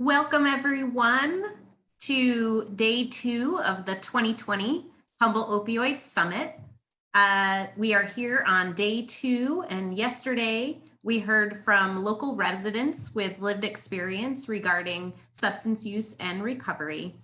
Welcome everyone to day 2 of the 2020 Humboldt Opioid Summit. We are here on day 2, and yesterday we heard from local residents with lived experience regarding substance use and recovery.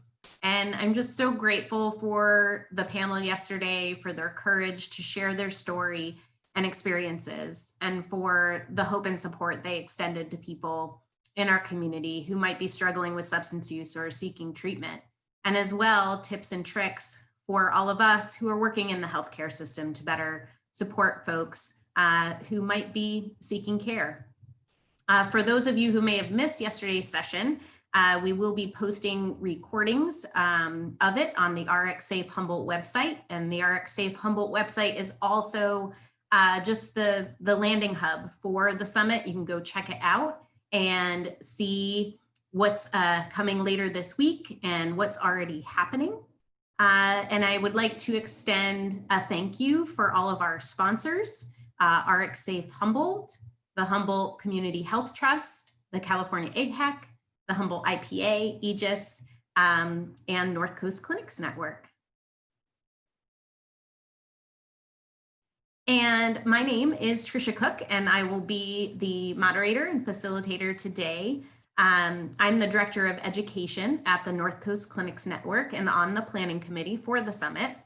And I'm just so grateful for the panel yesterday, for their courage to share their story and experiences, and for the hope and support they extended to people in our community who might be struggling with substance use or seeking treatment. And as well, tips and tricks for all of us who are working in the healthcare system to better support folks who might be seeking care. For those of you who may have missed yesterday's session, we will be posting recordings of it on the RX Safe Humboldt website. And the RX Safe Humboldt website is also just the landing hub for the summit. You can go check it out and see what's coming later this week and what's already happening. And I would like to extend a thank you for all of our sponsors, RX Safe Humboldt, the Humboldt Community Health Trust, the California AHEC, the Humboldt IPA, Aegis, and North Coast Clinics Network. And my name is Trisha Cooke, and I will be the moderator and facilitator today. I'm the Director of Education at the North Coast Clinics Network and on the planning committee for the summit.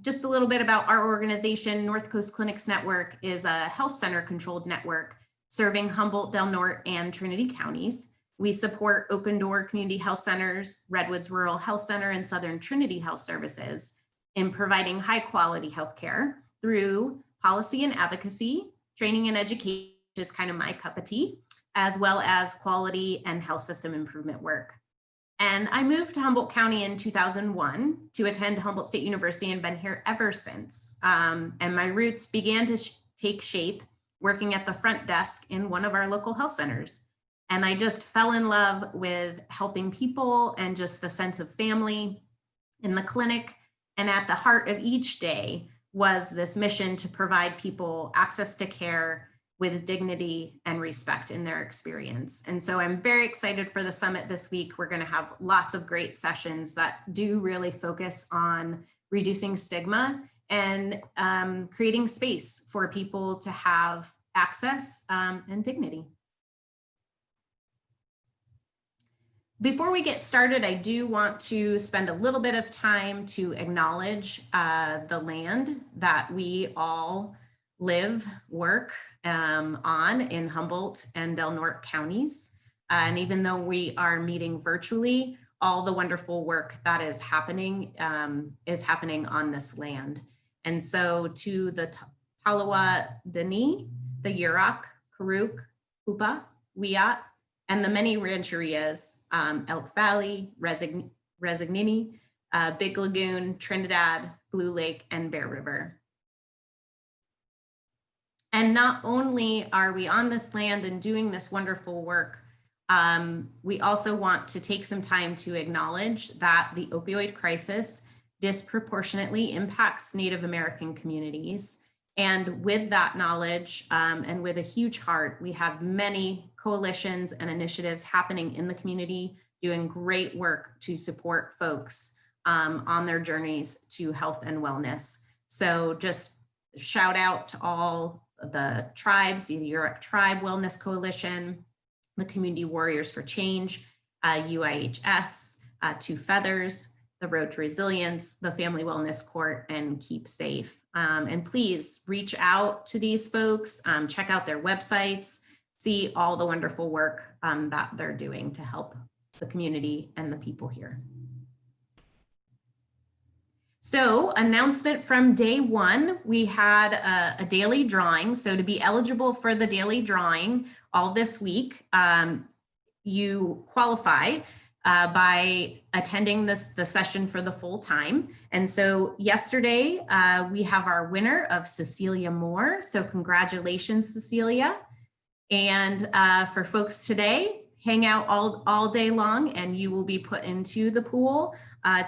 Just a little bit about our organization. North Coast Clinics Network is a health center controlled network serving Humboldt, Del Norte, and Trinity counties. We support Open Door Community Health Centers, Redwoods Rural Health Center, and Southern Trinity Health Services in providing high quality healthcare through policy and advocacy, training and education, which is kind of my cup of tea, as well as quality and health system improvement work. And I moved to Humboldt County in 2001 to attend Humboldt State University and been here ever since. And my roots began to take shape working at the front desk in one of our local health centers. And I just fell in love with helping people and just the sense of family in the clinic. And at the heart of each day was this mission to provide people access to care with dignity and respect in their experience. And so I'm very excited for the summit this week. We're going to have lots of great sessions that do really focus on reducing stigma and creating space for people to have access and dignity. Before we get started, I do want to spend a little bit of time to acknowledge the land that we all live, work on in Humboldt and Del Norte counties. And even though we are meeting virtually, all the wonderful work that is happening on this land. And so to the Talawa Dani, the Yurok, Karuk, Hupa, Wiyat, and the many rancherias, Elk Valley, Resignini, Big Lagoon, Trinidad, Blue Lake, and Bear River. And not only are we on this land and doing this wonderful work, we also want to take some time to acknowledge that the opioid crisis disproportionately impacts Native American communities. And with that knowledge and with a huge heart, we have many coalitions and initiatives happening in the community, doing great work to support folks on their journeys to health and wellness. So just shout out to all the tribes, the Yurok Tribe Wellness Coalition, the Community Warriors for Change, UIHS, Two Feathers, the Road to Resilience, the Family Wellness Court, and Keep Safe. And please reach out to these folks, check out their websites, see all the wonderful work that they're doing to help the community and the people here. So, announcement from day 1, we had a daily drawing. So to be eligible for the daily drawing all this week, you qualify by attending the session for the full time. And so yesterday, we have our winner of Cecilia Moore. So congratulations, Cecilia. And for folks today, hang out all day long and you will be put into the pool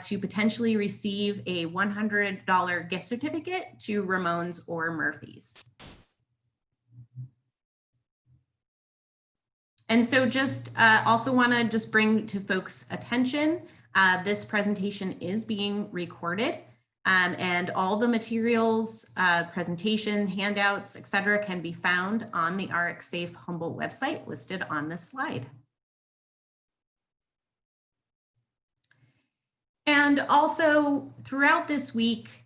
to potentially receive a $100 gift certificate to Ramones or Murphy's. And so just also want to just bring to folks' attention, this presentation is being recorded, and all the materials, presentation, handouts, et cetera, can be found on the RxSafe Humboldt website listed on this slide. And also throughout this week,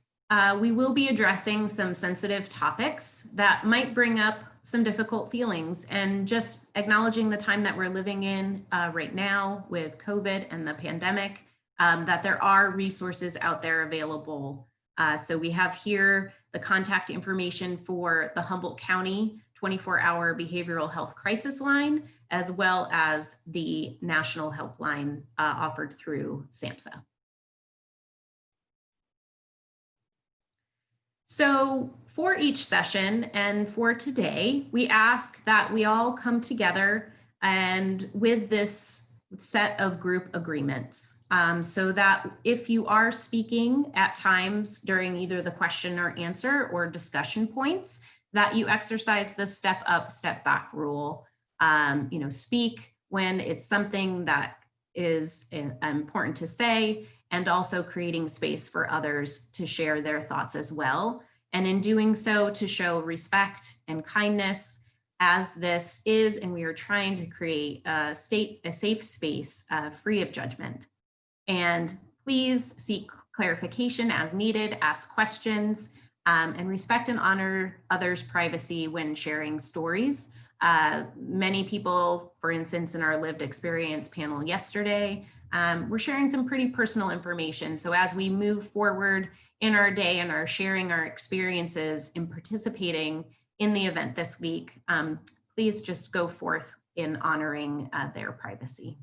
we will be addressing some sensitive topics that might bring up some difficult feelings, and just acknowledging the time that we're living in right now with COVID and the pandemic, that there are resources out there available. So we have here the contact information for the Humboldt County 24-hour behavioral health crisis line, as well as the national helpline offered through SAMHSA. So for each session and for today, we ask that we all come together and with this set of group agreements, so that if you are speaking at times during either the question or answer or discussion points, that you exercise the step up, step back rule. Speak when it's something that is important to say, and also creating space for others to share their thoughts as well. And in doing so, to show respect and kindness, as this is, and we are trying to create a safe space free of judgment. And please seek clarification as needed, ask questions, and respect and honor others' privacy when sharing stories. Many people, for instance, in our lived experience panel yesterday, we're sharing some pretty personal information. So as we move forward in our day and are sharing our experiences in participating in the event this week, please just go forth in honoring their privacy.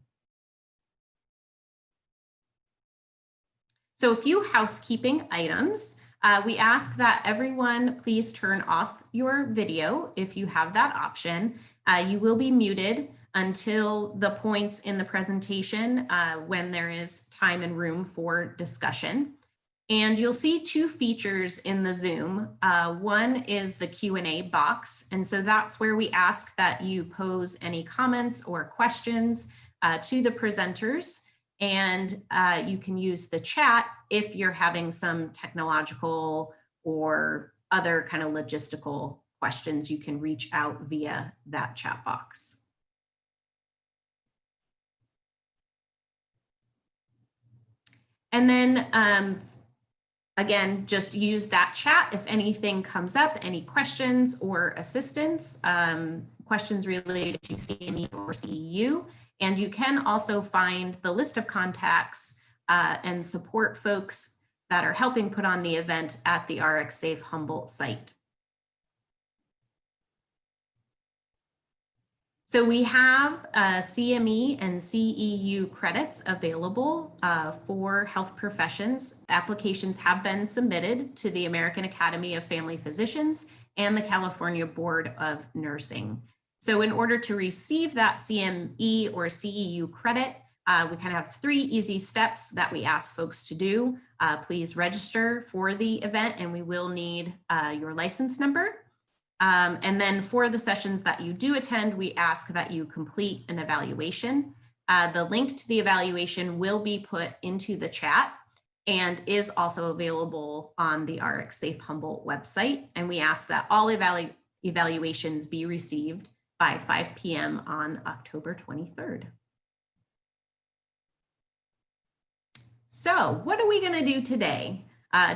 So a few housekeeping items. We ask that everyone please turn off your video if you have that option. You will be muted until the points in the presentation when there is time and room for discussion. And you'll see two features in the Zoom. One is the Q&A box. And so that's where we ask that you pose any comments or questions to the presenters. And you can use the chat if you're having some technological or other kind of logistical questions. You can reach out via that chat box. And then again, just use that chat if anything comes up, any questions or assistance, questions related to CNE or CEU. And you can also find the list of contacts and support folks that are helping put on the event at the RxSafe Humboldt site. So we have CME and CEU credits available for health professions. Applications have been submitted to the American Academy of Family Physicians and the California Board of Nursing. So in order to receive that CME or CEU credit, we kind of have 3 easy steps that we ask folks to do. Please register for the event, and we will need your license number. And then for the sessions that you do attend, we ask that you complete an evaluation. The link to the evaluation will be put into the chat and is also available on the RxSafe Humboldt website. And we ask that all evaluations be received by 5 p.m. on October 23rd. So what are we going to do today?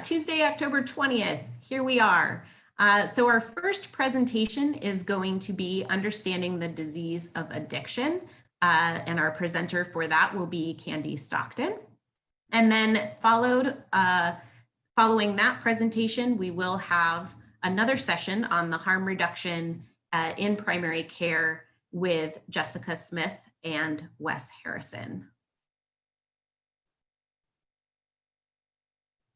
Tuesday, October 20th, here we are. So our first presentation is going to be Understanding the Disease of Addiction. And our presenter for that will be Candy Stockton. And then following that presentation, we will have another session on the harm reduction in primary care with Jessica Smith and Wes Harrison.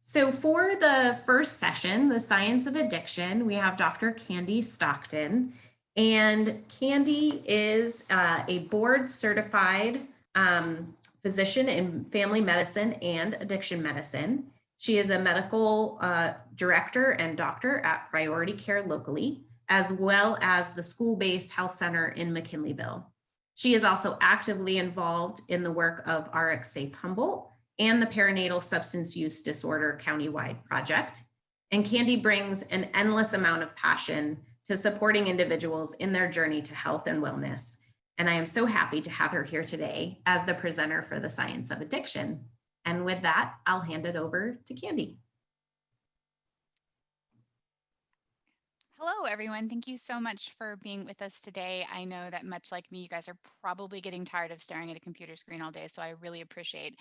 So for the first session, the science of addiction, we have Dr. Candy Stockton. And Candy is a board certified physician in family medicine and addiction medicine. She is a medical director and doctor at Priority Care locally, as well as the school-based health center in McKinleyville. She is also actively involved in the work of RX Safe Humboldt and the Perinatal Substance Use Disorder Countywide Project. And Candy brings an endless amount of passion to supporting individuals in their journey to health and wellness. And I am so happy to have her here today as the presenter for the Science of Addiction. And with that, I'll hand it over to Candy. Hello, everyone. Thank you so much for being with us today. I know that much like me, you guys are probably getting tired of staring at a computer screen all day, so I really appreciate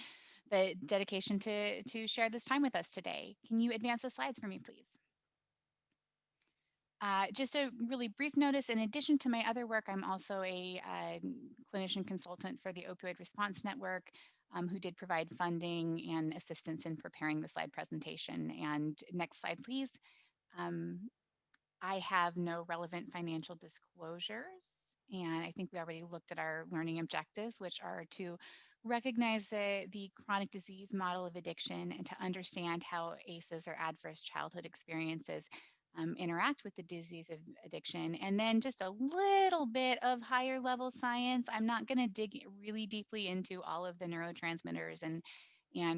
the dedication to share this time with us today. Can you advance the slides for me, please? Just a really brief notice, in addition to my other work, I'm also a clinician consultant for the Opioid Response Network, who did provide funding and assistance in preparing the slide presentation. And next slide, please. I have no relevant financial disclosures. And I think we already looked at our learning objectives, which are to recognize the chronic disease model of addiction and to understand how ACEs or adverse childhood experiences interact with the disease of addiction. And then just a little bit of higher level science. I'm not going to dig really deeply into all of the neurotransmitters and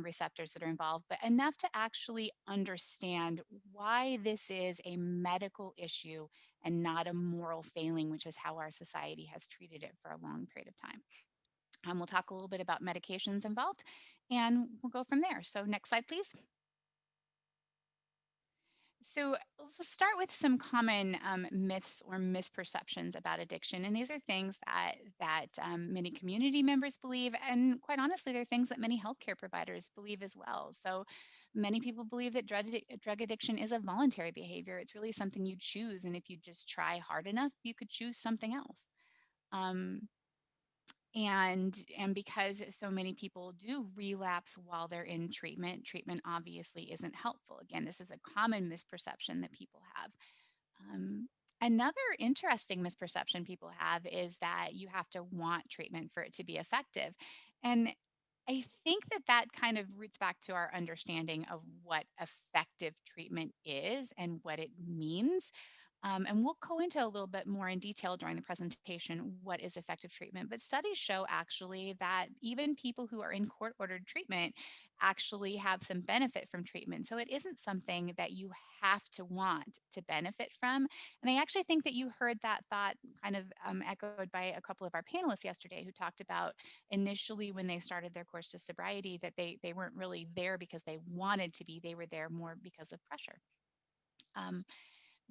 receptors that are involved, but enough to actually understand why this is a medical issue and not a moral failing, which is how our society has treated it for a long period of time. We'll talk a little bit about medications involved, and we'll go from there. So next slide, please. So let's start with some common myths or misperceptions about addiction, and these are things that many community members believe, and quite honestly, they're things that many healthcare providers believe as well. So many people believe that drug addiction is a voluntary behavior. It's really something you choose, and if you just try hard enough, you could choose something else. Um, and because so many people do relapse while they're in treatment obviously isn't helpful. Again, this is a common misperception that people have. um, Another interesting misperception people have is that you have to want treatment for it to be effective, and I think that kind of roots back to our understanding of what effective treatment is and what it means. And we'll go into a little bit more in detail during the presentation what is effective treatment. But studies show actually that even people who are in court ordered treatment actually have some benefit from treatment. So it isn't something that you have to want to benefit from. And I actually think that you heard that thought kind of echoed by a couple of our panelists yesterday who talked about initially when they started their course to sobriety that they weren't really there because they wanted to be, they were there more because of pressure. Um,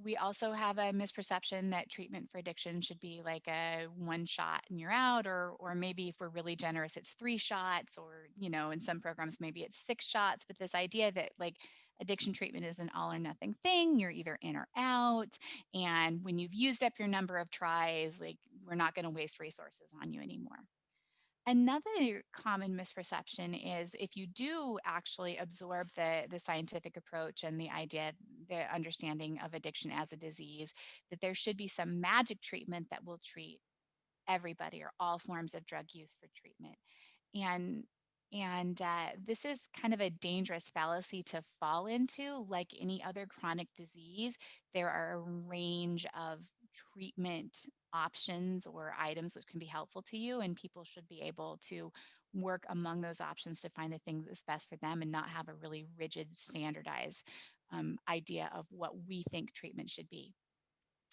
we also have a misperception that treatment for addiction should be like a one shot and you're out, or maybe if we're really generous, it's 3 shots, or in some programs maybe it's 6 shots. But this idea that like addiction treatment is an all or nothing thing, you're either in or out, and when you've used up your number of tries, like we're not going to waste resources on you anymore. Another common misperception is if you do actually absorb the scientific approach and the understanding of addiction as a disease, that there should be some magic treatment that will treat everybody or all forms of drug use for treatment. And this is kind of a dangerous fallacy to fall into. Like any other chronic disease, there are a range of treatment options or items which can be helpful to you, and people should be able to work among those options to find the thing that's best for them and not have a really rigid, standardized idea of what we think treatment should be.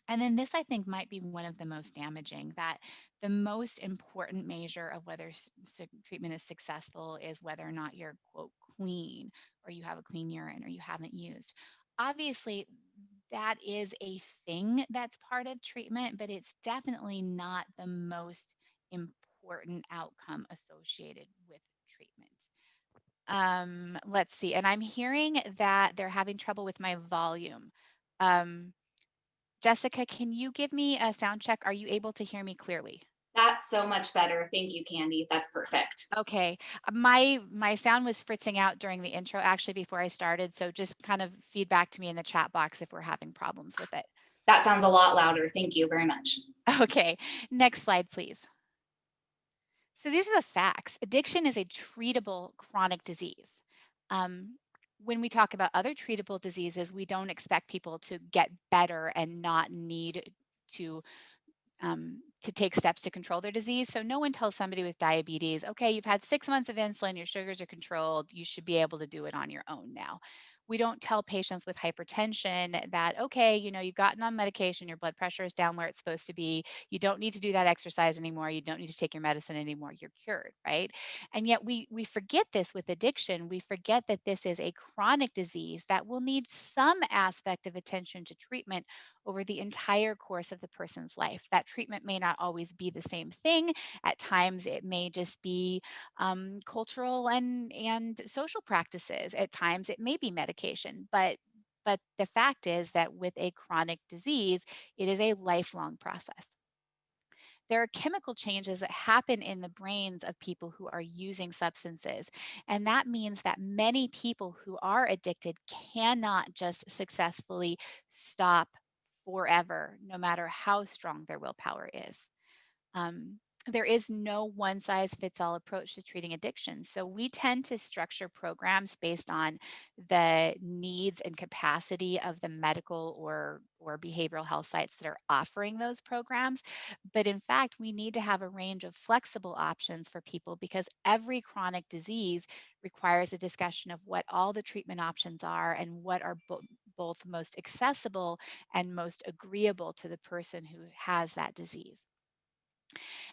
And then this, I think, might be one of the most damaging, that the most important measure of whether treatment is successful is whether or not you're, quote, clean, or you have a clean urine, or you haven't used. Obviously, that is a thing that's part of treatment, but it's definitely not the most important outcome associated with treatment. Let's see. And I'm hearing that they're having trouble with my volume. Um, Jessica, can you give me a sound check? Are you able to hear me clearly? That's so much better. Thank you, Candy. That's perfect. Okay. My sound was fritzing out during the intro actually before I started, so just kind of feedback to me in the chat box if we're having problems with it. That sounds a lot louder. Thank you very much. Okay. Next slide, please. So these are the facts. Addiction is a treatable chronic disease. When we talk about other treatable diseases, we don't expect people to get better and not need to to take steps to control their disease. So no one tells somebody with diabetes, okay, you've had 6 months of insulin, your sugars are controlled, you should be able to do it on your own now. We don't tell patients with hypertension that, okay, you've gotten on medication, your blood pressure is down where it's supposed to be. You don't need to do that exercise anymore. You don't need to take your medicine anymore. You're cured, right? And yet we forget this with addiction. We forget that this is a chronic disease that will need some aspect of attention to treatment over the entire course of the person's life. That treatment may not always be the same thing. At times, it may just be cultural and social practices. At times, it may be medication, but the fact is that with a chronic disease, it is a lifelong process. There are chemical changes that happen in the brains of people who are using substances. And that means that many people who are addicted cannot just successfully stop forever, no matter how strong their willpower is. Um, there is no one size fits all approach to treating addiction. So we tend to structure programs based on the needs and capacity of the medical or behavioral health sites that are offering those programs. But in fact, we need to have a range of flexible options for people because every chronic disease requires a discussion of what all the treatment options are and what are both most accessible and most agreeable to the person who has that disease.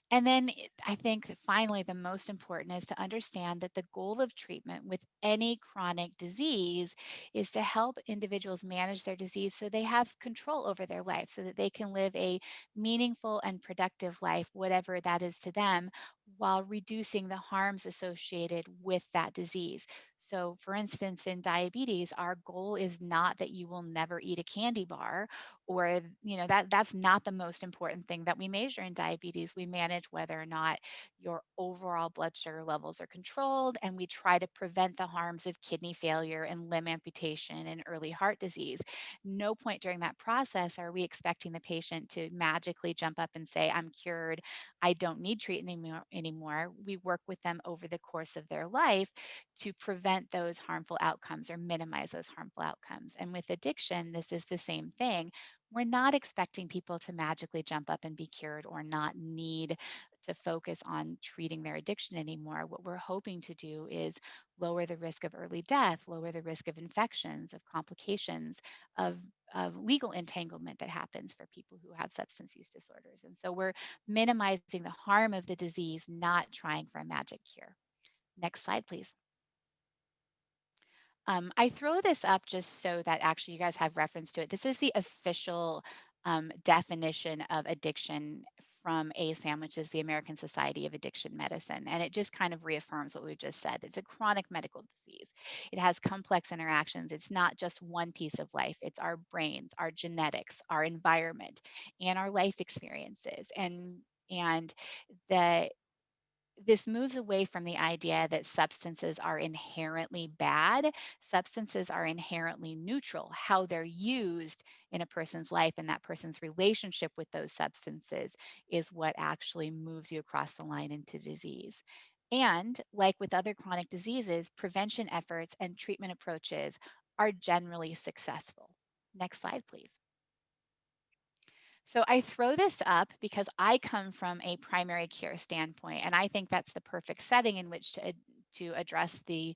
And then I think that finally, the most important is to understand that the goal of treatment with any chronic disease is to help individuals manage their disease so they have control over their life, so that they can live a meaningful and productive life, whatever that is to them, while reducing the harms associated with that disease. So, for instance, in diabetes, our goal is not that you will never eat a candy bar or that's not the most important thing that we measure in diabetes. We manage whether or not your overall blood sugar levels are controlled, and we try to prevent the harms of kidney failure and limb amputation and early heart disease. No point during that process are we expecting the patient to magically jump up and say, I'm cured, I don't need treatment anymore. We work with them over the course of their life to prevent those harmful outcomes or minimize those harmful outcomes. And with addiction, this is the same thing. We're not expecting people to magically jump up and be cured or not need to focus on treating their addiction anymore. What we're hoping to do is lower the risk of early death, lower the risk of infections, of complications, of, of legal entanglement that happens for people who have substance use disorders. And so we're minimizing the harm of the disease, not trying for a magic cure. Next slide, please. I throw this up just so that actually you guys have reference to it. This is the official definition of addiction from ASAM, which is the American Society of Addiction Medicine. And it just kind of reaffirms what we just said. It's a chronic medical disease. It has complex interactions. It's not just one piece of life, it's our brains, our genetics, our environment, and our life experiences. And the this moves away from the idea that substances are inherently bad. Substances are inherently neutral. How they're used in a person's life and that person's relationship with those substances is what actually moves you across the line into disease. And like with other chronic diseases, prevention efforts and treatment approaches are generally successful. Next slide, please. So I throw this up because I come from a primary care standpoint, and I think that's the perfect setting in which to address the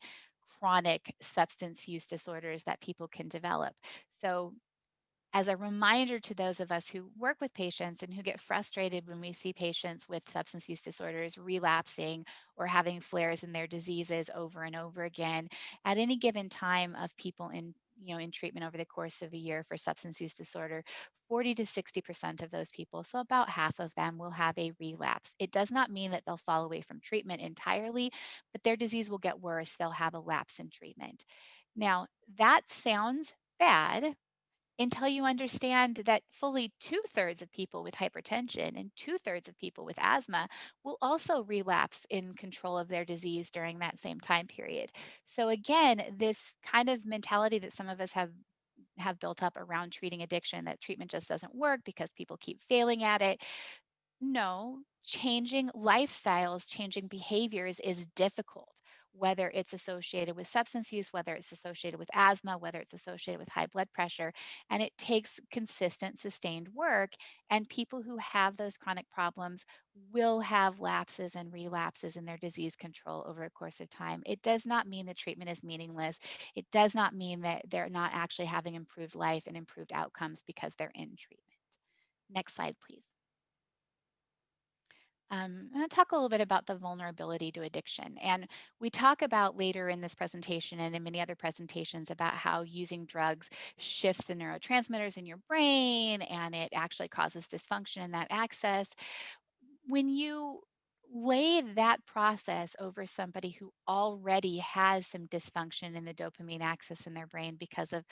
chronic substance use disorders that people can develop. So as a reminder to those of us who work with patients and who get frustrated when we see patients with substance use disorders relapsing or having flares in their diseases over and over again, at any given time of people in treatment over the course of a year for substance use disorder, 40 to 60% of those people, so about half of them, will have a relapse. It does not mean that they'll fall away from treatment entirely, but their disease will get worse. They'll have a lapse in treatment. Now, that sounds bad until you understand that fully two-thirds of people with hypertension and two-thirds of people with asthma will also relapse in control of their disease during that same time period. So again, this kind of mentality that some of us have built up around treating addiction, that treatment just doesn't work because people keep failing at it. No, changing lifestyles, changing behaviors is difficult. whether it's associated with substance use, whether it's associated with asthma, whether it's associated with high blood pressure. And it takes consistent, sustained work. And people who have those chronic problems will have lapses and relapses in their disease control over a course of time. It does not mean the treatment is meaningless. It does not mean that they're not actually having improved life and improved outcomes because they're in treatment. Next slide, please. I'm going to talk a little bit about the vulnerability to addiction. And we talk about later in this presentation and in many other presentations about how using drugs shifts the neurotransmitters in your brain and it actually causes dysfunction in that axis. When you lay that process over somebody who already has some dysfunction in the dopamine axis in their brain because of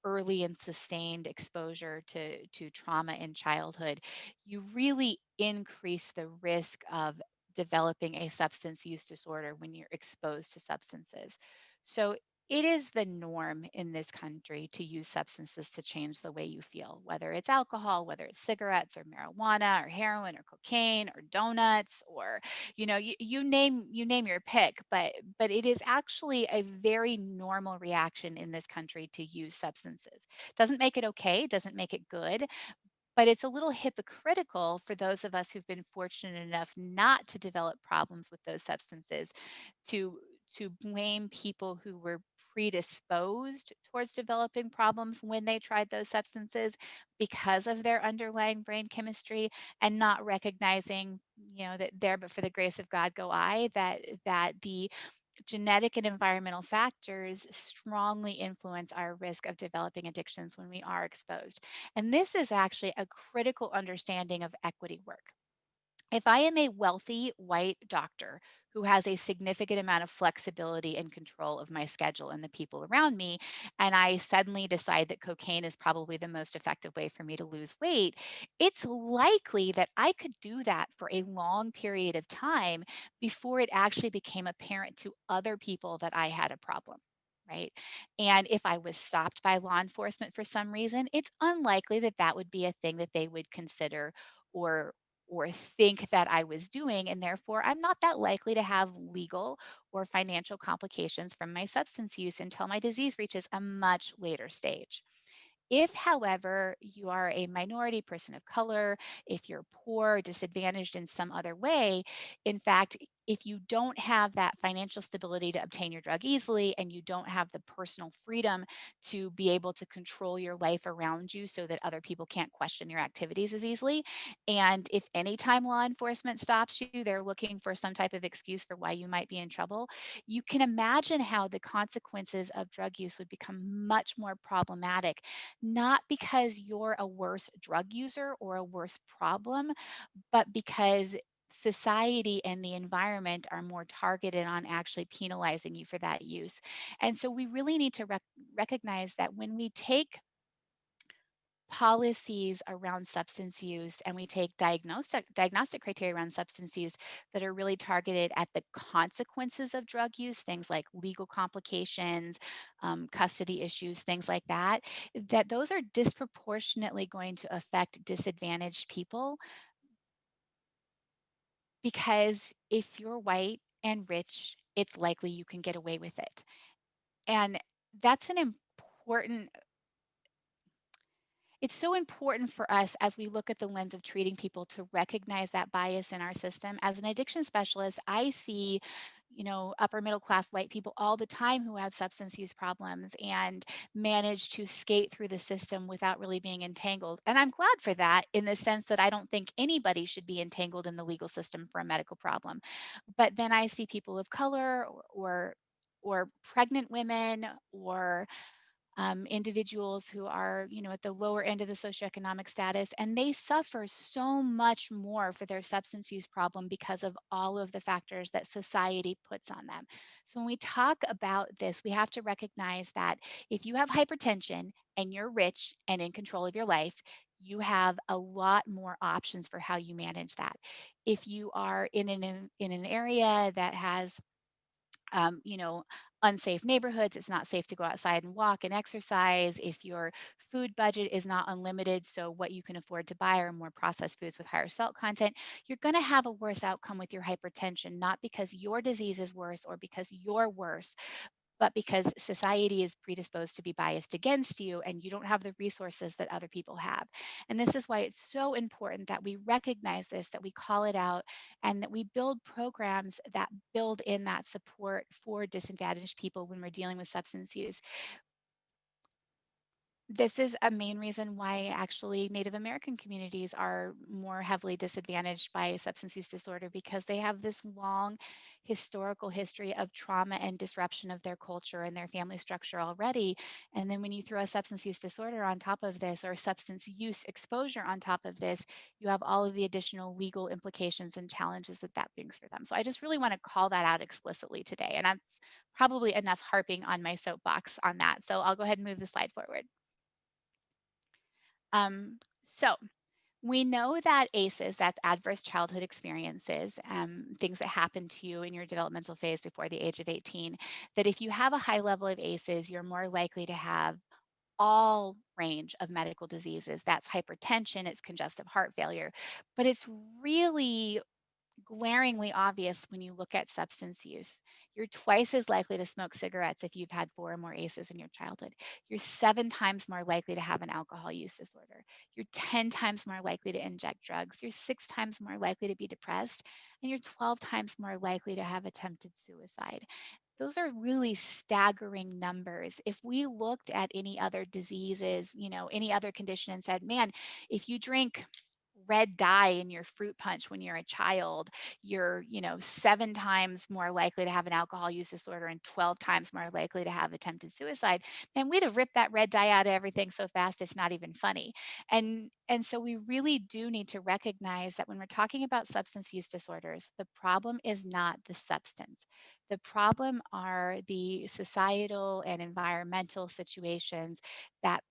early and sustained exposure to trauma in childhood, you really increase the risk of developing a substance use disorder when you're exposed to substances. So it is the norm in this country to use substances to change the way you feel, whether it's alcohol, whether it's cigarettes or marijuana or heroin or cocaine or donuts or, you name your pick, but it is actually a very normal reaction in this country to use substances. Doesn't make it okay, doesn't make it good, but it's a little hypocritical for those of us who've been fortunate enough not to develop problems with those substances to to blame people who were predisposed towards developing problems when they tried those substances because of their underlying brain chemistry, and not recognizing, that there but for the grace of God go I, that the genetic and environmental factors strongly influence our risk of developing addictions when we are exposed. And this is actually a critical understanding of equity work. If I am a wealthy white doctor who has a significant amount of flexibility and control of my schedule and the people around me, and I suddenly decide that cocaine is probably the most effective way for me to lose weight, it's likely that I could do that for a long period of time before it actually became apparent to other people that I had a problem. Right. And if I was stopped by law enforcement for some reason, it's unlikely that that would be a thing that they would consider or or think that I was doing. And therefore, I'm not that likely to have legal or financial complications from my substance use until my disease reaches a much later stage. If, however, you are a minority person of color, if you're poor, disadvantaged in some other way, in fact, if you don't have that financial stability to obtain your drug easily and you don't have the personal freedom to be able to control your life around you so that other people can't question your activities as easily, and if anytime law enforcement stops you, they're looking for some type of excuse for why you might be in trouble, you can imagine how the consequences of drug use would become much more problematic, not because you're a worse drug user or a worse problem, but because society and the environment are more targeted on actually penalizing you for that use. And so we really need to recognize that when we take policies around substance use and we take diagnostic criteria around substance use that are really targeted at the consequences of drug use, things like legal complications, custody issues, things like that, that those are disproportionately going to affect disadvantaged people, because if you're white and rich, it's likely you can get away with it. And that's an important it's so important for us as we look at the lens of treating people to recognize that bias in our system. As an addiction specialist, I see, upper middle class white people all the time who have substance use problems and manage to skate through the system without really being entangled. And I'm glad for that, in the sense that I don't think anybody should be entangled in the legal system for a medical problem. But then I see people of color or pregnant women or individuals who are, at the lower end of the socioeconomic status, and they suffer so much more for their substance use problem because of all of the factors that society puts on them. So when we talk about this, we have to recognize that if you have hypertension and you're rich and in control of your life, you have a lot more options for how you manage that. If you are in an area that has you know, unsafe neighborhoods. It's not safe to go outside and walk and exercise. If your food budget is not unlimited, so what you can afford to buy are more processed foods with higher salt content, you're going to have a worse outcome with your hypertension, not because your disease is worse or because you're worse, but because society is predisposed to be biased against you and you don't have the resources that other people have. And this is why it's so important that we recognize this, that we call it out, and that we build programs that build in that support for disadvantaged people when we're dealing with substance use. This is a main reason why actually Native American communities are more heavily disadvantaged by substance use disorder, because they have this long historical history of trauma and disruption of their culture and their family structure already. And then when you throw a substance use disorder on top of this, or substance use exposure on top of this, you have all of the additional legal implications and challenges that that brings for them. So I just really want to call that out explicitly today. And that's probably enough harping on my soapbox on that. So I'll go ahead and move the slide forward. So we know that ACEs, that's adverse childhood experiences, things that happen to you in your developmental phase before the age of 18, that if you have a high level of ACEs, you're more likely to have all range of medical diseases. That's hypertension, it's congestive heart failure, but it's really glaringly obvious when you look at substance use. You're twice as likely to smoke cigarettes if you've had 4 or more ACEs in your childhood. You're 7 times more likely to have an alcohol use disorder. You're 10 times more likely to inject drugs. You're 6 times more likely to be depressed. And you're 12 times more likely to have attempted suicide. Those are really staggering numbers. If we looked at any other diseases, any other condition and said, man, if you drink red dye in your fruit punch when you're a child, you're 7 times more likely to have an alcohol use disorder and 12 times more likely to have attempted suicide. And we'd have ripped that red dye out of everything so fast it's not even funny. And so we really do need to recognize that when we're talking about substance use disorders, the problem is not the substance. The problem are the societal and environmental situations that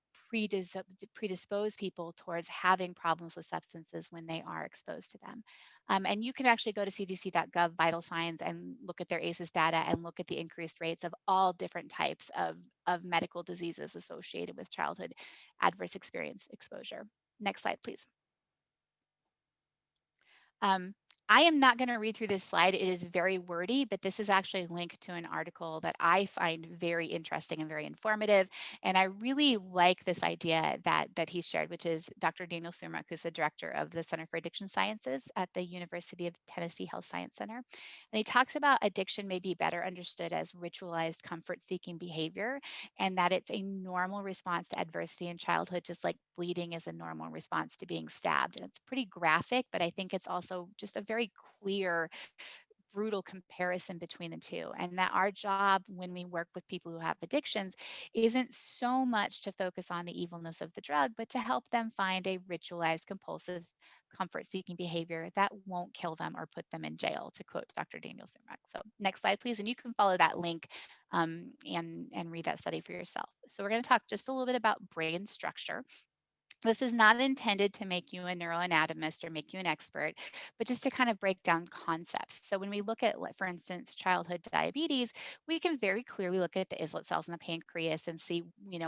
predispose people towards having problems with substances when they are exposed to them. And you can actually go to cdc.gov vital signs and look at their ACEs data and look at the increased rates of all different types of medical diseases associated with childhood adverse experience exposure. Next slide, please. Um, I am not going to read through this slide. It is very wordy, but this is actually linked to an article that I find very interesting and very informative. And I really like this idea that he shared, which is Dr. Daniel Sumac, who's the director of the Center for Addiction Sciences at the University of Tennessee Health Science Center. And he talks about addiction may be better understood as ritualized comfort-seeking behavior, and that it's a normal response to adversity in childhood, just like bleeding is a normal response to being stabbed. And it's pretty graphic, but I think it's also just a very clear, brutal comparison between the two. And that our job when we work with people who have addictions isn't so much to focus on the evilness of the drug, but to help them find a ritualized, compulsive, comfort seeking behavior that won't kill them or put them in jail, to quote Dr. Daniel Sumac. So next slide, please. And you can follow that link and read that study for yourself. So we're going to talk just a little bit about brain structure. This is not intended to make you a neuroanatomist or make you an expert, but just to kind of break down concepts. So when we look at, for instance, childhood diabetes, we can very clearly look at the islet cells in the pancreas and see,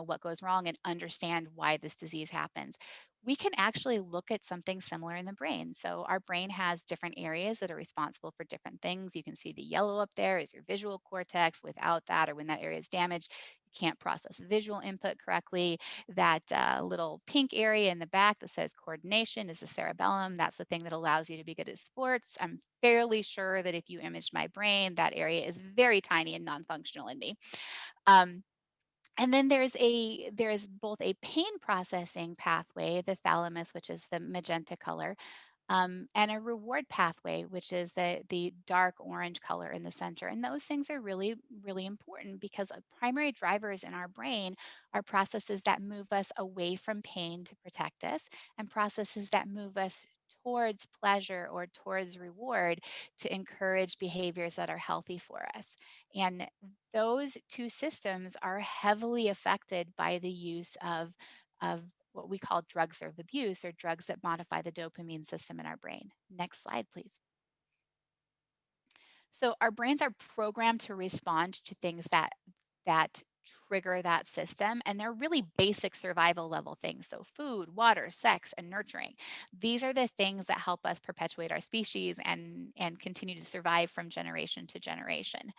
what goes wrong and understand why this disease happens. We can actually look at something similar in the brain. So our brain has different areas that are responsible for different things. You can see the yellow up there is your visual cortex. Without that, or when that area is damaged, you can't process visual input correctly. That little pink area in the back that says coordination is the cerebellum. That's the thing that allows you to be good at sports. I'm fairly sure that if you image my brain, that area is very tiny and non-functional in me. And then there's both a pain processing pathway, the thalamus, which is the magenta color, and a reward pathway, which is the dark orange color in the center. And those things are really, really important because primary drivers in our brain are processes that move us away from pain to protect us, and processes that move us towards pleasure or towards reward to encourage behaviors that are healthy for us. And those two systems are heavily affected by the use of what we call drugs of abuse, or drugs that modify the dopamine system in our brain. Next slide, please. So our brains are programmed to respond to things that trigger that system, and they're really basic survival level things. So food, water, sex, and nurturing. These are the things that help us perpetuate our species and continue to survive from generation to generation.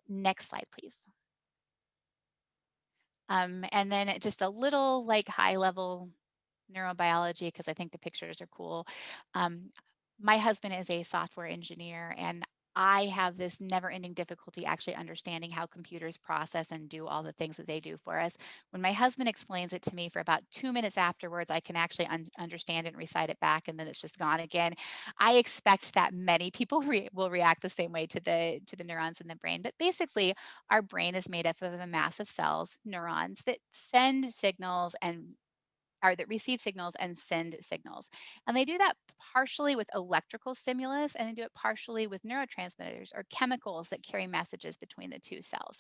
Next slide, please. And then just a little like high level neurobiology, because I think the pictures are cool. Um, my husband is a software engineer, and I have this never ending difficulty actually understanding how computers process and do all the things that they do for us. When my husband explains it to me for about 2 minutes afterwards, I can actually understand it and recite it back, and then it's just gone again. I expect that many people will react the same way to the neurons in the brain. But basically, our brain is made up of a mass of cells, neurons, that send signals and or that receive signals and send signals. And they do that partially with electrical stimulus, and they do it partially with neurotransmitters or chemicals that carry messages between the two cells.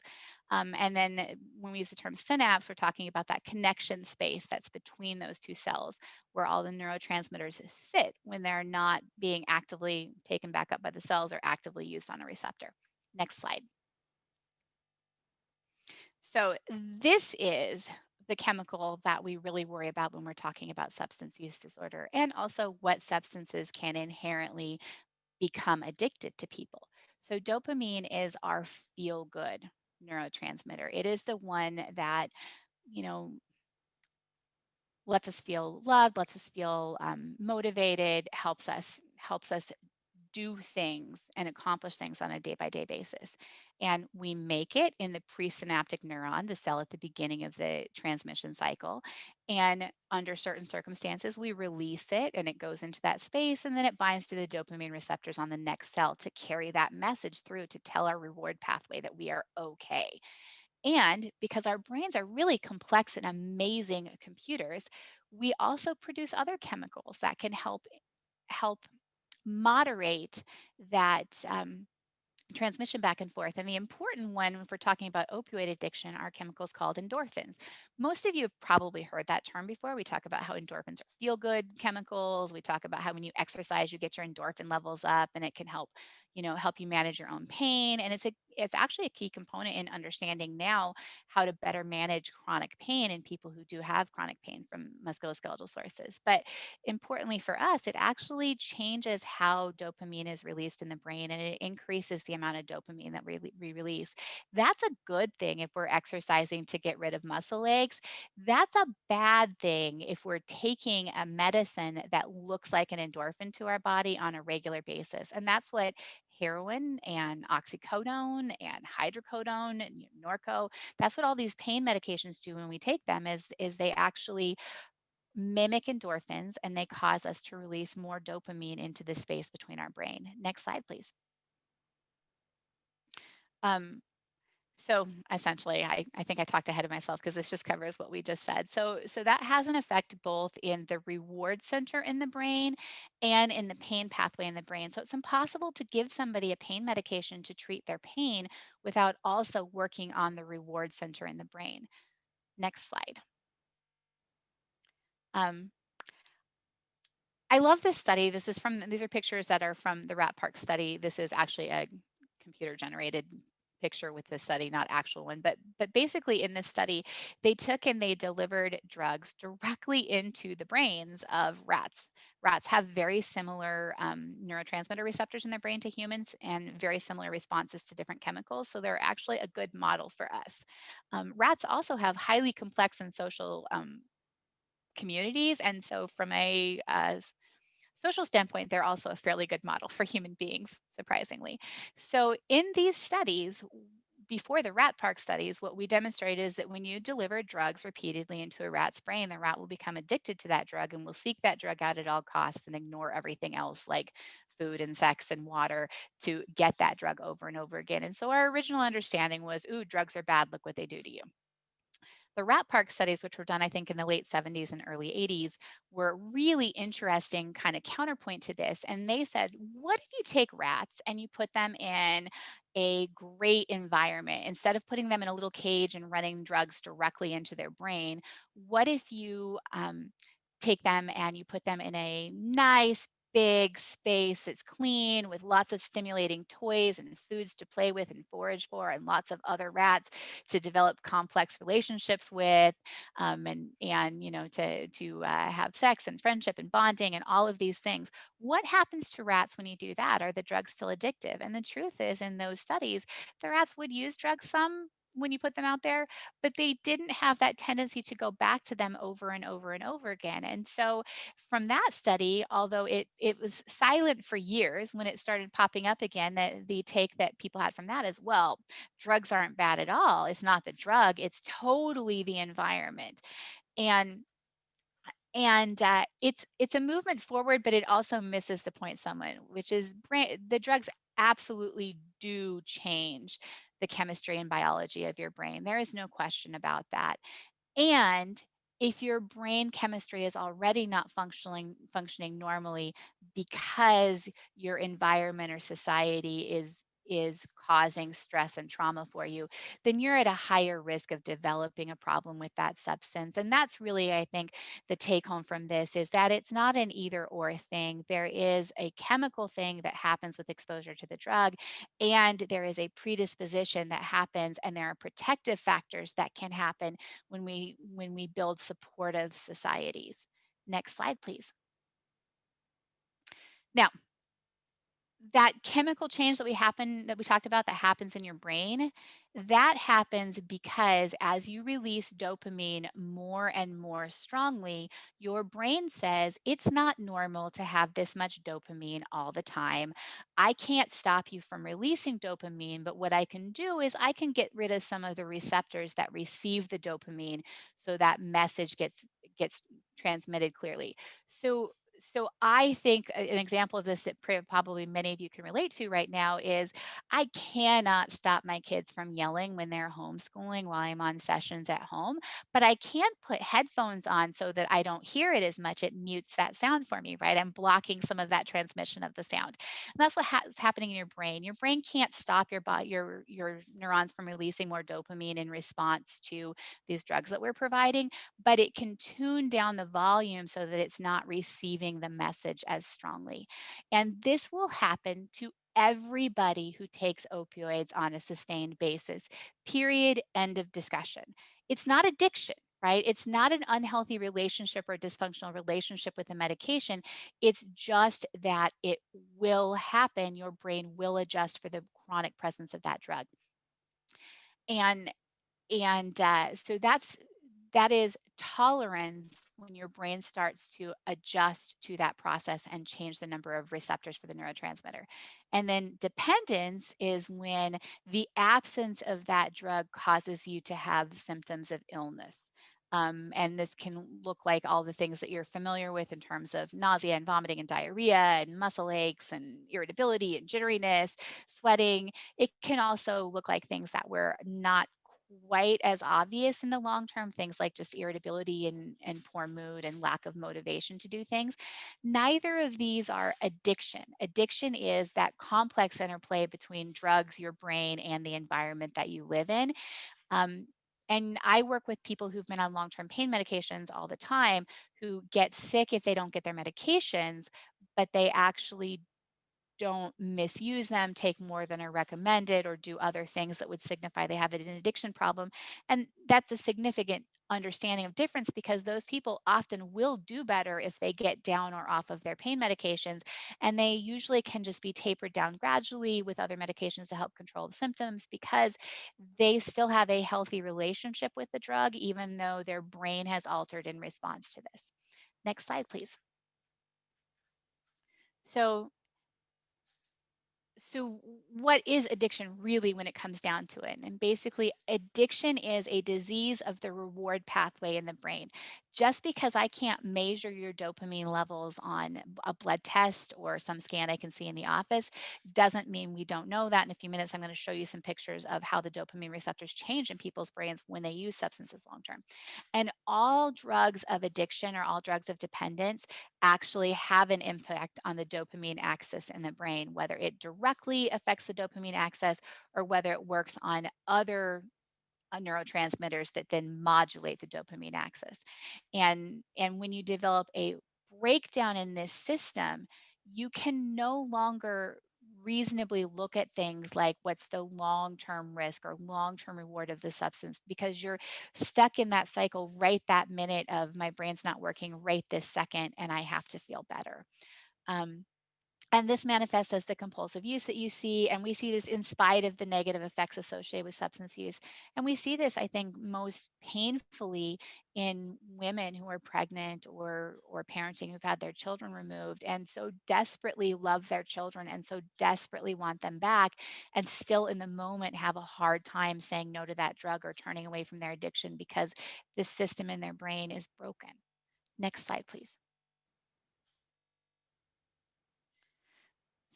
And then when we use the term synapse, we're talking about that connection space that's between those two cells where all the neurotransmitters sit when they're not being actively taken back up by the cells or actively used on a receptor. Next slide. So this is the chemical that we really worry about when we're talking about substance use disorder, and also what substances can inherently become addicted to people. So dopamine is our feel good neurotransmitter. It is the one that, you know, lets us feel loved, lets us feel motivated, helps us do things and accomplish things on a day by day basis. And we make it in the presynaptic neuron, the cell at the beginning of the transmission cycle. And under certain circumstances, we release it and it goes into that space, and then it binds to the dopamine receptors on the next cell to carry that message through to tell our reward pathway that we are okay. And because our brains are really complex and amazing computers, we also produce other chemicals that can help moderate that transmission back and forth. And the important one, if we're talking about opioid addiction, are chemicals called endorphins. Most of you have probably heard that term before. We talk about how endorphins are feel good chemicals. We talk about how when you exercise, you get your endorphin levels up, and it can help, help you manage your own pain. And it's actually a key component in understanding now how to better manage chronic pain in people who do have chronic pain from musculoskeletal sources. But importantly for us, it actually changes how dopamine is released in the brain, and it increases the amount of dopamine that we release. That's a good thing if we're exercising to get rid of muscle aches. That's a bad thing if we're taking a medicine that looks like an endorphin to our body on a regular basis. And that's what heroin and oxycodone and hydrocodone and Norco, that's what all these pain medications do when we take them is they actually mimic endorphins, and they cause us to release more dopamine into the space between our brain. Next slide, please. Um, so essentially, I think I talked ahead of myself because this just covers what we just said. So that has an effect both in the reward center in the brain and in the pain pathway in the brain. So it's impossible to give somebody a pain medication to treat their pain without also working on the reward center in the brain. Next slide. Um, I love this study. These are pictures that are from the Rat Park study. This is actually a computer generated picture with the study, not actual one. But basically in this study, they took and they delivered drugs directly into the brains of rats. Rats have very similar neurotransmitter receptors in their brain to humans and very similar responses to different chemicals. So they're actually a good model for us. Rats also have highly complex and social communities. And so from a social standpoint, they're also a fairly good model for human beings, surprisingly. So, in these studies, before the rat park studies, what we demonstrated is that when you deliver drugs repeatedly into a rat's brain, the rat will become addicted to that drug and will seek that drug out at all costs and ignore everything else like food and sex and water to get that drug over and over again. And so our original understanding was, ooh, drugs are bad, look what they do to you. The rat park studies, which were done, I think, in the late 70s and early 80s, were really interesting kind of counterpoint to this. And they said, what if you take rats and you put them in a great environment? Instead of putting them in a little cage and running drugs directly into their brain, what if you take them and you put them in a nice, big space that's clean with lots of stimulating toys and foods to play with and forage for, and lots of other rats to develop complex relationships with, and to have sex and friendship and bonding and all of these things. What happens to rats when you do that? Are the drugs still addictive? And the truth is, in those studies, the rats would use drugs some when you put them out there, but they didn't have that tendency to go back to them over and over and over again. And so from that study, although it was silent for years, when it started popping up again, that the take that people had from that is, well, drugs aren't bad at all. It's not the drug, it's totally the environment. And it's a movement forward, but it also misses the point somewhat, which is the drugs absolutely do change the chemistry and biology of your brain. There is no question about that. And if your brain chemistry is already not functioning normally because your environment or society is causing stress and trauma for you, then you're at a higher risk of developing a problem with that substance. And that's really, I think, the take home from this is that it's not an either or thing. There is a chemical thing that happens with exposure to the drug, and there is a predisposition that happens, and there are protective factors that can happen when we build supportive societies. Next slide, please. Now, that chemical change that we talked about that happens in your brain, that happens because as you release dopamine more and more strongly, your brain says it's not normal to have this much dopamine all the time. I can't stop you from releasing dopamine, but what I can do is I can get rid of some of the receptors that receive the dopamine so that message gets transmitted clearly. So I think an example of this that probably many of you can relate to right now is I cannot stop my kids from yelling when they're homeschooling while I'm on sessions at home, but I can put headphones on so that I don't hear it as much. It mutes that sound for me, right? I'm blocking some of that transmission of the sound. And that's what is happening in your brain. Your brain can't stop your neurons from releasing more dopamine in response to these drugs that we're providing, but it can tune down the volume so that it's not receiving the message as strongly. And this will happen to everybody who takes opioids on a sustained basis. Period. End of discussion. It's not addiction, right? It's not an unhealthy relationship or dysfunctional relationship with the medication. It's just that it will happen. Your brain will adjust for the chronic presence of that drug. And so that is tolerance when your brain starts to adjust to that process and change the number of receptors for the neurotransmitter. And then dependence is when the absence of that drug causes you to have symptoms of illness. And this can look like all the things that you're familiar with in terms of nausea and vomiting and diarrhea and muscle aches and irritability and jitteriness, sweating. It can also look like things that were not quite as obvious in the long term, things like just irritability and poor mood and lack of motivation to do things. Neither of these are addiction. Addiction is that complex interplay between drugs, your brain, and the environment that you live in. Um, and I work with people who've been on long term pain medications all the time who get sick if they don't get their medications, but they actually don't misuse them, take more than are recommended, or do other things that would signify they have an addiction problem. And that's a significant understanding of difference because those people often will do better if they get down or off of their pain medications. And they usually can just be tapered down gradually with other medications to help control the symptoms because they still have a healthy relationship with the drug, even though their brain has altered in response to this. Next slide, please. So so what is addiction really when it comes down to it? And basically, addiction is a disease of the reward pathway in the brain. Just because I can't measure your dopamine levels on a blood test or some scan I can see in the office doesn't mean we don't know that. In a few minutes, I'm going to show you some pictures of how the dopamine receptors change in people's brains when they use substances long term. And all drugs of addiction or all drugs of dependence actually have an impact on the dopamine axis in the brain, whether it directly affects the dopamine axis or whether it works on other neurotransmitters that then modulate the dopamine axis. And when you develop a breakdown in this system, you can no longer reasonably look at things like what's the long-term risk or long-term reward of the substance, because you're stuck in that cycle right that minute of my brain's not working right this second and I have to feel better. Um, and this manifests as the compulsive use that you see, and we see this in spite of the negative effects associated with substance use. And we see this, I think, most painfully in women who are pregnant or parenting who've had their children removed and so desperately love their children and so desperately want them back, and still in the moment have a hard time saying no to that drug or turning away from their addiction because the system in their brain is broken. Next slide, please.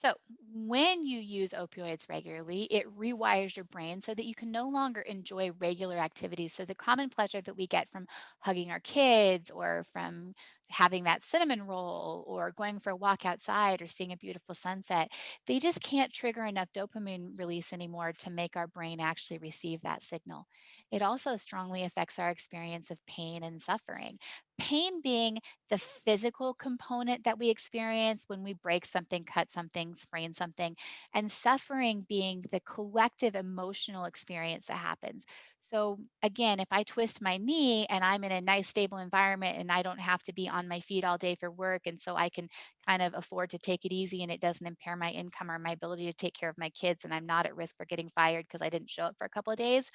So, when you use opioids regularly, it rewires your brain so that you can no longer enjoy regular activities. So, the common pleasure that we get from hugging our kids or from having that cinnamon roll or going for a walk outside or seeing a beautiful sunset, they just can't trigger enough dopamine release anymore to make our brain actually receive that signal. It also strongly affects our experience of pain and suffering. Pain being the physical component that we experience when we break something, cut something, sprain something, and suffering being the collective emotional experience that happens. So, again, if I twist my knee and I'm in a nice, stable environment and I don't have to be on my feet all day for work, and so I can kind of afford to take it easy and it doesn't impair my income or my ability to take care of my kids, and I'm not at risk for getting fired because I didn't show up for a couple of days,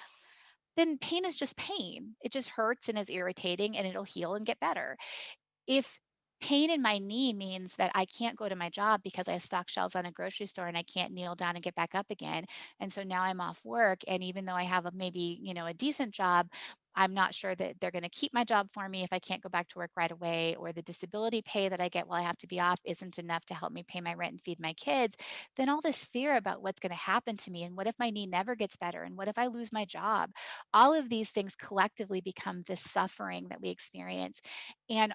then pain is just pain. It just hurts and is irritating and it'll heal and get better. If pain in my knee means that I can't go to my job because I stock shelves on a grocery store and I can't kneel down and get back up again, and so now I'm off work, and even though I have a maybe, a decent job, I'm not sure that they're going to keep my job for me if I can't go back to work right away, or the disability pay that I get while I have to be off isn't enough to help me pay my rent and feed my kids, then all this fear about what's going to happen to me and what if my knee never gets better and what if I lose my job, all of these things collectively become this suffering that we experience. And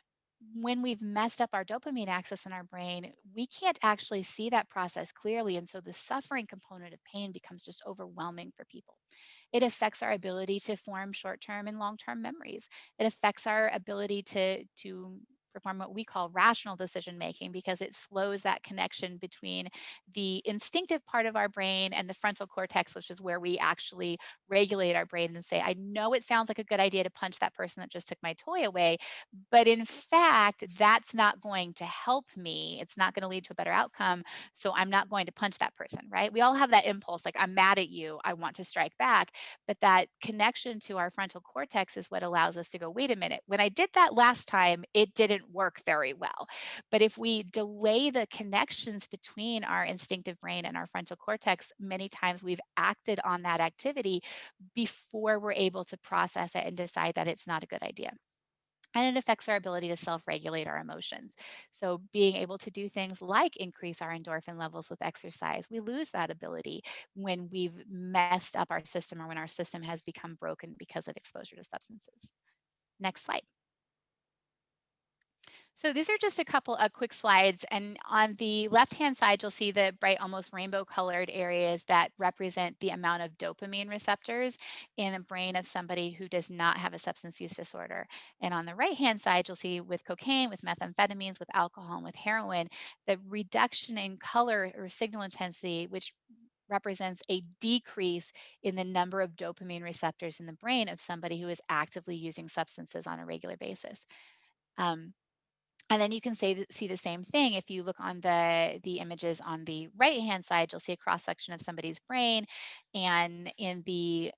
when we've messed up our dopamine axis in our brain, we can't actually see that process clearly. And so the suffering component of pain becomes just overwhelming for people. It affects our ability to form short-term and long-term memories. It affects our ability to perform what we call rational decision making, because it slows that connection between the instinctive part of our brain and the frontal cortex, which is where we actually regulate our brain and say, I know it sounds like a good idea to punch that person that just took my toy away, but in fact, that's not going to help me. It's not going to lead to a better outcome. So I'm not going to punch that person, right? We all have that impulse, like, I'm mad at you, I want to strike back. But that connection to our frontal cortex is what allows us to go, wait a minute, when I did that last time, it didn't work very well. But if we delay the connections between our instinctive brain and our frontal cortex, many times we've acted on that activity before we're able to process it and decide that it's not a good idea. And it affects our ability to self regulate our emotions. So, being able to do things like increase our endorphin levels with exercise, we lose that ability when we've messed up our system or when our system has become broken because of exposure to substances. Next slide. So these are just a couple of quick slides. And on the left-hand side, you'll see the bright, almost rainbow colored areas that represent the amount of dopamine receptors in the brain of somebody who does not have a substance use disorder. And on the right-hand side, you'll see with cocaine, with methamphetamines, with alcohol, and with heroin, the reduction in color or signal intensity, which represents a decrease in the number of dopamine receptors in the brain of somebody who is actively using substances on a regular basis. Um, and then you can see the same thing if you look on the images on the right-hand side. You'll see a cross-section of somebody's brain, and in the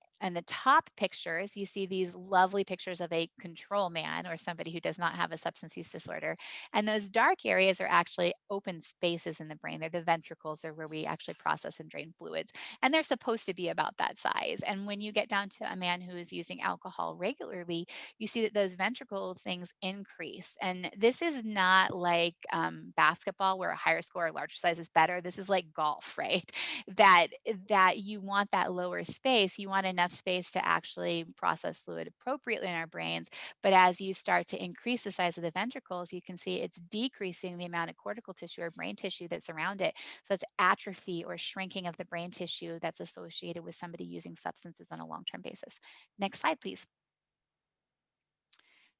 top pictures, you see these lovely pictures of a control man or somebody who does not have a substance use disorder. And those dark areas are actually open spaces in the brain. They're the ventricles. They're where we actually process and drain fluids. And they're supposed to be about that size. And when you get down to a man who is using alcohol regularly, you see that those ventricle things increase. And this is not like basketball where a higher score or larger size is better. This is like golf, right? That you want that lower space. You want enough space to actually process fluid appropriately in our brains. But as you start to increase the size of the ventricles, you can see it's decreasing the amount of cortical tissue or brain tissue that's around it. So it's atrophy or shrinking of the brain tissue that's associated with somebody using substances on a long-term basis. Next slide, please.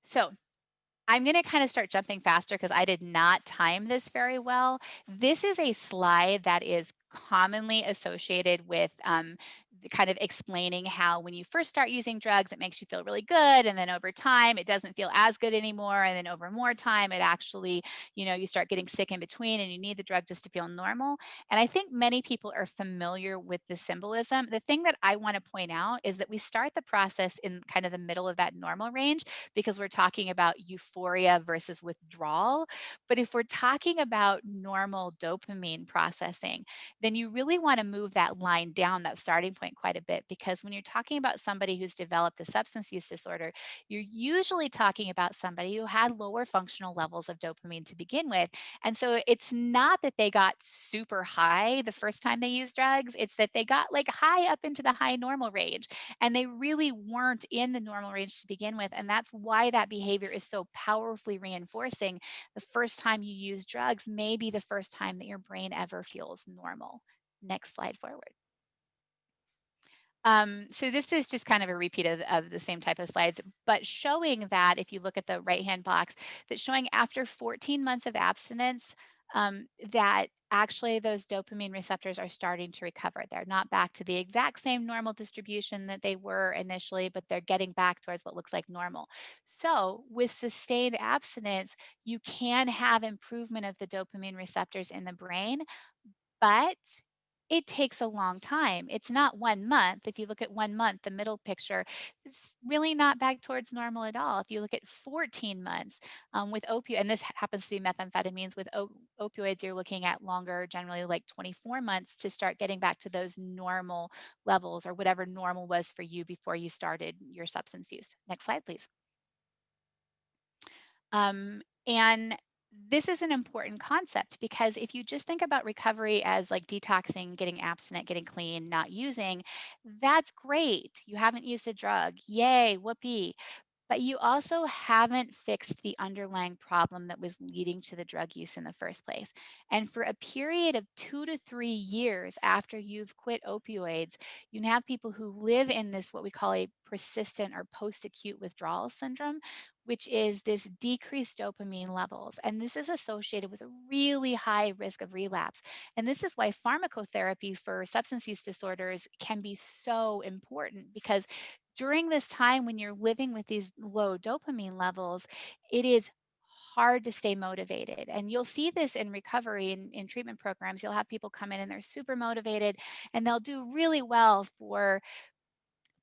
So I'm going to kind of start jumping faster because I did not time this very well. This is a slide that is commonly associated with kind of explaining how when you first start using drugs, it makes you feel really good. And then over time, it doesn't feel as good anymore. And then over more time, it actually, you start getting sick in between and you need the drug just to feel normal. And I think many people are familiar with the symbolism. The thing that I want to point out is that we start the process in kind of the middle of that normal range because we're talking about euphoria versus withdrawal. But if we're talking about normal dopamine processing, then you really want to move that line down, that starting point, quite a bit. Because when you're talking about somebody who's developed a substance use disorder, you're usually talking about somebody who had lower functional levels of dopamine to begin with. And so it's not that they got super high the first time they used drugs, it's that they got like high up into the high normal range and they really weren't in the normal range to begin with. And that's why that behavior is so powerfully reinforcing. The first time you use drugs may be the first time that your brain ever feels normal. Next slide forward. So this is just kind of a repeat of the same type of slides, but showing that if you look at the right-hand box, that showing after 14 months of abstinence, that actually those dopamine receptors are starting to recover. They're not back to the exact same normal distribution that they were initially, but they're getting back towards what looks like normal. So with sustained abstinence, you can have improvement of the dopamine receptors in the brain, but it takes a long time. It's not 1 month. If you look at 1 month, the middle picture, it's really not back towards normal at all. If you look at 14 months with opioid, and this happens to be methamphetamines, with opioids, you're looking at longer, generally like 24 months to start getting back to those normal levels or whatever normal was for you before you started your substance use. Next slide, please. And this is an important concept because if you just think about recovery as like detoxing, getting abstinent, getting clean, not using, that's great. You haven't used a drug. Yay, whoopee. But you also haven't fixed the underlying problem that was leading to the drug use in the first place. And for a period of 2 to 3 years after you've quit opioids, you can have people who live in this, what we call a persistent or post acute withdrawal syndrome, which is this decreased dopamine levels. And this is associated with a really high risk of relapse. And this is why pharmacotherapy for substance use disorders can be so important because during this time when you're living with these low dopamine levels, it is hard to stay motivated. And you'll see this in recovery in treatment programs. You'll have people come in and they're super motivated and they'll do really well for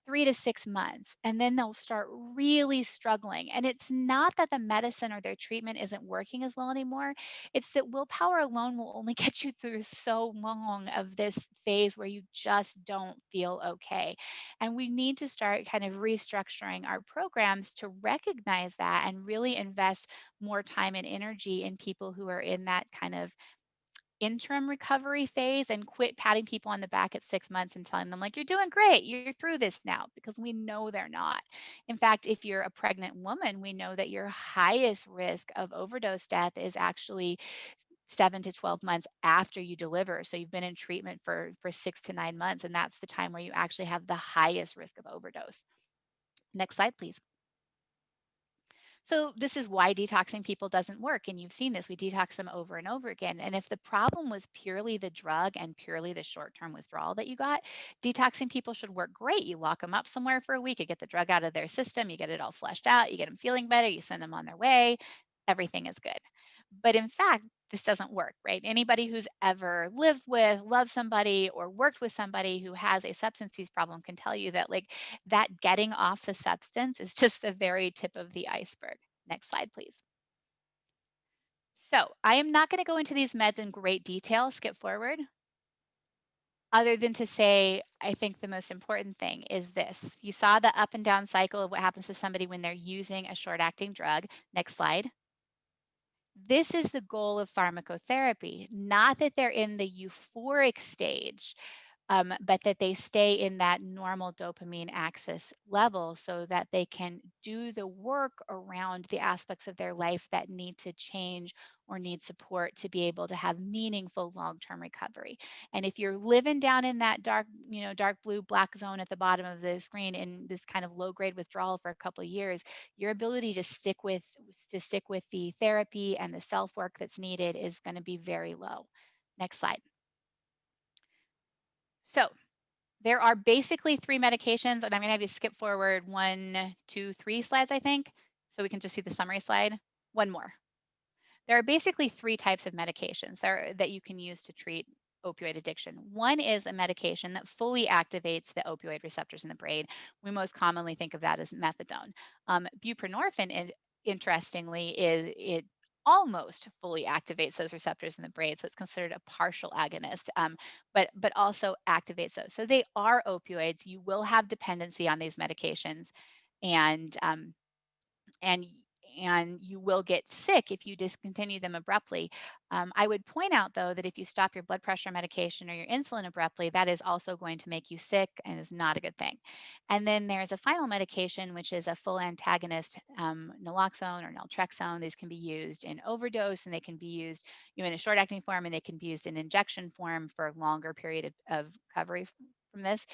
3 to 6 months, and then they'll start really struggling. And it's not that the medicine or their treatment isn't working as well anymore. It's that willpower alone will only get you through so long of this phase where you just don't feel okay. And we need to start kind of restructuring our programs to recognize that and really invest more time and energy in people who are in that kind of interim recovery phase and quit patting people on the back at 6 months and telling them like you're doing great, you're through this now, because we know they're not. In fact, if you're a pregnant woman, we know that your highest risk of overdose death is actually 7 to 12 months after you deliver. So you've been in treatment for 6 to 9 months, and that's the time where you actually have the highest risk of overdose. Next slide, please. So this is why detoxing people doesn't work. And you've seen this, we detox them over and over again. And if the problem was purely the drug and purely the short-term withdrawal that you got, detoxing people should work great. You lock them up somewhere for a week, you get the drug out of their system, you get it all flushed out, you get them feeling better, you send them on their way, everything is good. But in fact, this doesn't work, right? Anybody who's ever lived with, loved somebody, or worked with somebody who has a substance use problem can tell you that like that getting off the substance is just the very tip of the iceberg. Next slide, please. So I am not going to go into these meds in great detail, skip forward, other than to say, I think the most important thing is this. You saw the up and down cycle of what happens to somebody when they're using a short-acting drug. Next slide. This is the goal of pharmacotherapy, not that they're in the euphoric stage, but that they stay in that normal dopamine axis level so that they can do the work around the aspects of their life that need to change or need support to be able to have meaningful long-term recovery. And if you're living down in that dark, dark blue black zone at the bottom of the screen in this kind of low grade withdrawal for a couple of years, your ability to stick with the therapy and the self-work that's needed is going to be very low. Next slide. So there are basically three medications, and I'm going to have you skip forward 1, 2, 3 slides, I think, so we can just see the summary slide. One more. There are basically three types of medications that you can use to treat opioid addiction. One is a medication that fully activates the opioid receptors in the brain. We most commonly think of that as methadone. Buprenorphine, interestingly, it almost fully activates those receptors in the brain, so it's considered a partial agonist, but also activates those. So they are opioids. You will have dependency on these medications, and and and you will get sick if you discontinue them abruptly. I would point out though that if you stop your blood pressure medication or your insulin abruptly, that is also going to make you sick and is not a good thing. And then there's a final medication, which is a full antagonist, naloxone or naltrexone. These can be used in overdose, and they can be used in a short-acting form, and they can be used in injection form for a longer period of recovery from this.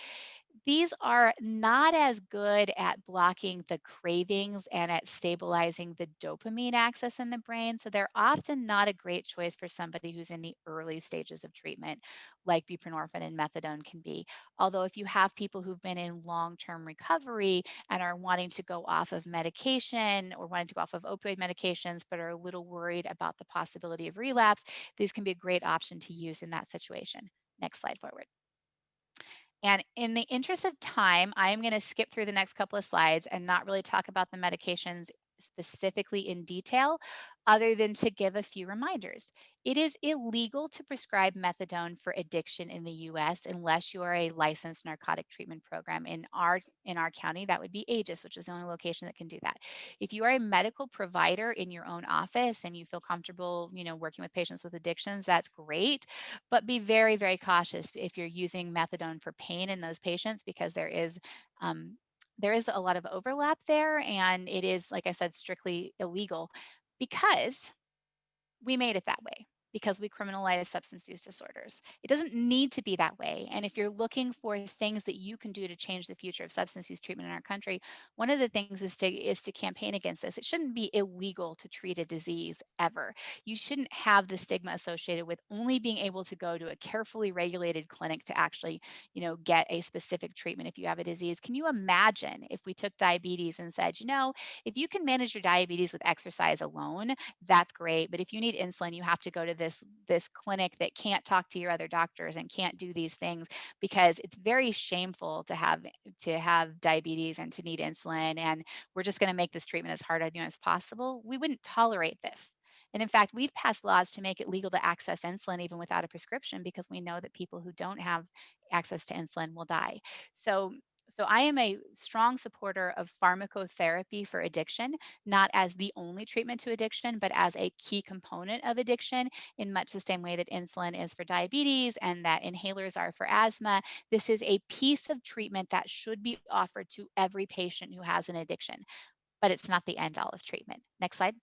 These are not as good at blocking the cravings and at stabilizing the dopamine axis in the brain. So they're often not a great choice for somebody who's in the early stages of treatment, like buprenorphine and methadone can be. Although, if you have people who've been in long term recovery and are wanting to go off of medication or wanting to go off of opioid medications, but are a little worried about the possibility of relapse, these can be a great option to use in that situation. Next slide forward. And in the interest of time, I am going to skip through the next couple of slides and not really talk about the medications specifically in detail, other than to give a few reminders. It is illegal to prescribe methadone for addiction in the US unless you are a licensed narcotic treatment program. In our county, that would be Aegis, which is the only location that can do that. If you are a medical provider in your own office and you feel comfortable, working with patients with addictions, that's great. But be very, very cautious if you're using methadone for pain in those patients, because um, there is a lot of overlap there, and it is, like I said, strictly illegal because we made it that way, because we criminalize substance use disorders. It doesn't need to be that way. And if you're looking for things that you can do to change the future of substance use treatment in our country, one of the things is to campaign against this. It shouldn't be illegal to treat a disease ever. You shouldn't have the stigma associated with only being able to go to a carefully regulated clinic to actually, get a specific treatment if you have a disease. Can you imagine if we took diabetes and said, if you can manage your diabetes with exercise alone, that's great. But if you need insulin, you have to go to this clinic that can't talk to your other doctors and can't do these things, because it's very shameful to have diabetes and to need insulin. And we're just going to make this treatment as hard on you as possible. We wouldn't tolerate this. And in fact, we've passed laws to make it legal to access insulin even without a prescription, because we know that people who don't have access to insulin will die. So so I am a strong supporter of pharmacotherapy for addiction, not as the only treatment to addiction, but as a key component of addiction, in much the same way that insulin is for diabetes and that inhalers are for asthma. This is a piece of treatment that should be offered to every patient who has an addiction, but it's not the end all of treatment. Next slide.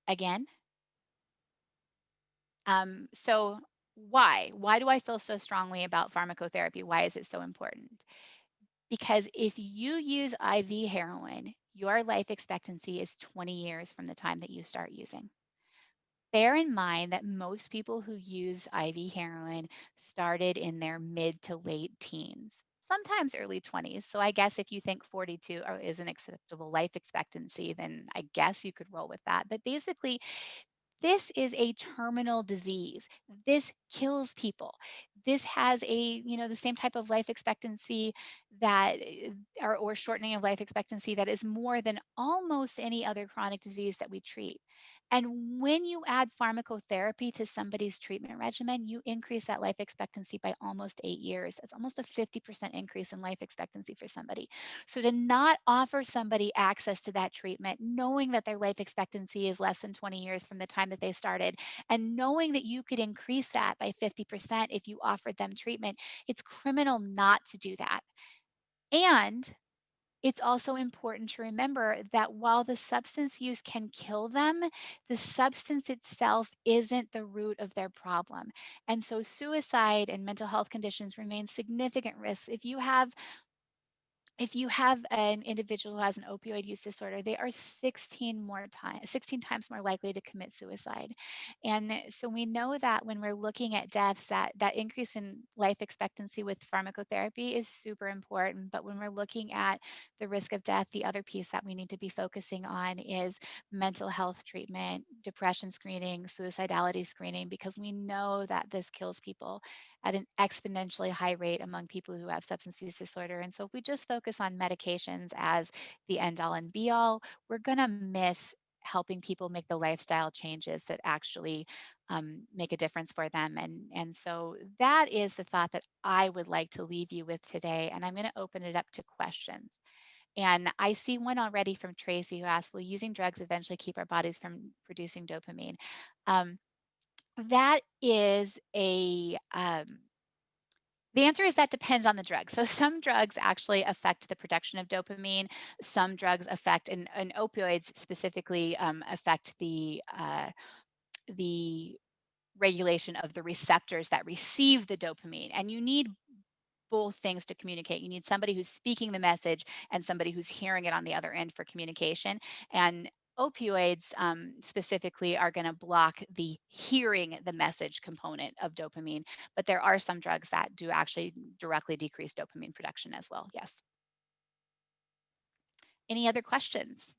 Again. So why do I feel so strongly about pharmacotherapy? Why is it so important? Because if you use IV heroin, your life expectancy is 20 years from the time that you start using. Bear in mind that most people who use IV heroin started in their mid to late teens, sometimes early 20s. So I guess if you think 42 is an acceptable life expectancy, then I guess you could roll with that. But basically, this is a terminal disease. This kills people. This has the same type of life expectancy that, or shortening of life expectancy that is more than almost any other chronic disease that we treat. And when you add pharmacotherapy to somebody's treatment regimen, you increase that life expectancy by almost 8 years. That's almost a 50% increase in life expectancy for somebody. So to not offer somebody access to that treatment, knowing that their life expectancy is less than 20 years from the time that they started, and knowing that you could increase that by 50% if you offered them treatment, it's criminal not to do that. And it's also important to remember that while the substance use can kill them, the substance itself isn't the root of their problem. And so suicide and mental health conditions remain significant risks. If you have an individual who has an opioid use disorder, they are 16 times more likely to commit suicide. And so we know that when we're looking at deaths, that increase in life expectancy with pharmacotherapy is super important. But when we're looking at the risk of death, the other piece that we need to be focusing on is mental health treatment, depression screening, suicidality screening, because we know that this kills people at an exponentially high rate among people who have substance use disorder. And so if we just focus on medications as the end all and be all, we're going to miss helping people make the lifestyle changes that actually make a difference for them. And so that is the thought that I would like to leave you with today. And I'm going to open it up to questions. And I see one already from Tracy who asked, will using drugs eventually keep our bodies from producing dopamine? That is the answer is that depends on the drug. So some drugs actually affect the production of dopamine. Some drugs affect, and opioids specifically affect the regulation of the receptors that receive the dopamine. And you need both things to communicate. You need somebody who's speaking the message and somebody who's hearing it on the other end for communication. And opioids specifically are going to block the hearing the message component of dopamine, but there are some drugs that do actually directly decrease dopamine production as well. Yes. Any other questions?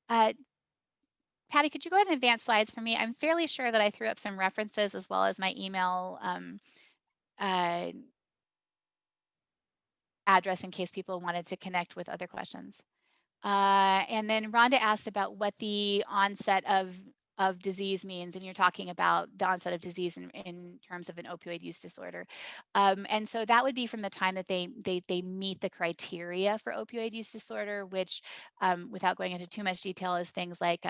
Patty, could you go ahead and advance slides for me? I'm fairly sure that I threw up some references as well as my email uh, address in case people wanted to connect with other questions. And then Rhonda asked about what the onset of disease means, and you're talking about the onset of disease in terms of an opioid use disorder. And so that would be from the time that they meet the criteria for opioid use disorder, which, without going into too much detail, is things like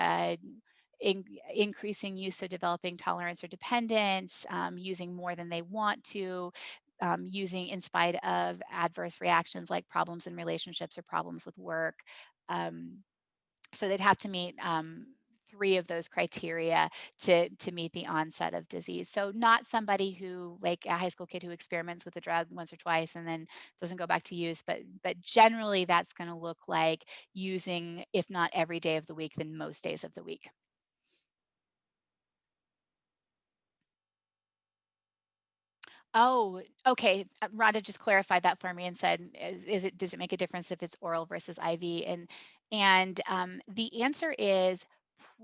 increasing use of developing tolerance or dependence, using more than they want to, using in spite of adverse reactions like problems in relationships or problems with work. Um, so they'd have to meet 3 of those criteria to meet the onset of disease. So not somebody who, like a high school kid who experiments with the drug once or twice and then doesn't go back to use, but generally that's going to look like using, if not every day of the week, then most days of the week. Oh, okay. Rhonda just clarified that for me and said, does it make a difference if it's oral versus IV? And the answer is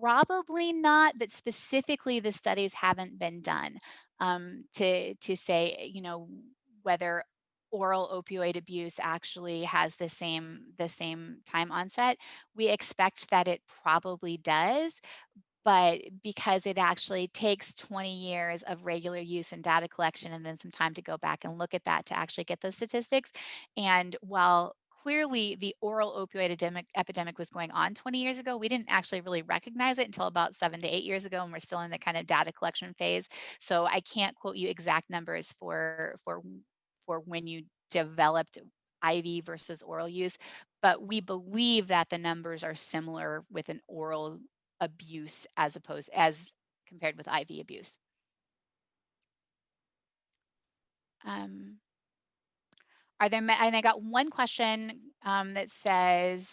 probably not, but specifically the studies haven't been done to say, whether oral opioid abuse actually has the same time onset. We expect that it probably does, but because it actually takes 20 years of regular use and data collection and then some time to go back and look at that to actually get those statistics. And while clearly the oral opioid epidemic was going on 20 years ago, we didn't actually really recognize it until about 7 to 8 years ago, and we're still in the kind of data collection phase. So I can't quote you exact numbers for when you developed IV versus oral use, but we believe that the numbers are similar with an oral abuse as compared with IV abuse. Are there, and I got one question that says,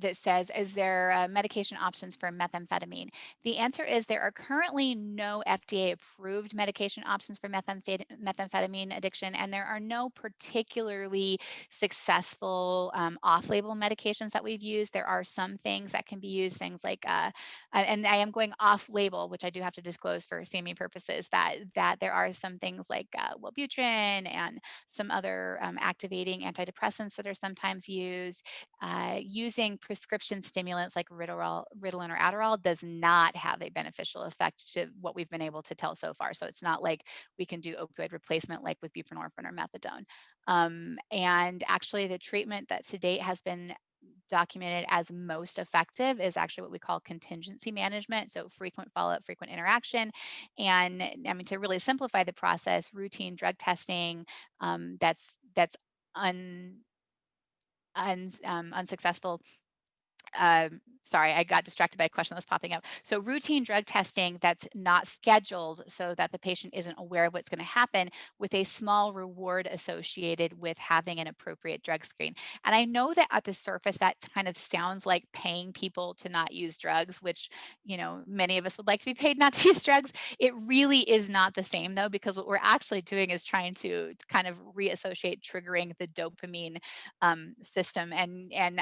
that says, is there medication options for methamphetamine? The answer is there are currently no FDA-approved medication options for methamphetamine addiction, and there are no particularly successful off-label medications that we've used. There are some things that can be used, things like, and I am going off-label, which I do have to disclose for CME purposes, that there are some things like Wellbutrin and some other activating antidepressants that are sometimes used. Using prescription stimulants like Ritalin or Adderall does not have a beneficial effect to what we've been able to tell so far. So it's not like we can do opioid replacement like with buprenorphine or methadone. And actually the treatment that to date has been documented as most effective is actually what we call contingency management. So frequent follow-up, frequent interaction. And I mean, to really simplify the process, routine drug testing that's unsuccessful. Sorry, I got distracted by a question that was popping up. So routine drug testing that's not scheduled so that the patient isn't aware of what's going to happen, with a small reward associated with having an appropriate drug screen. And I know that at the surface, that kind of sounds like paying people to not use drugs, which, you know, many of us would like to be paid not to use drugs. It really is not the same though, because what we're actually doing is trying to kind of reassociate triggering the dopamine system. And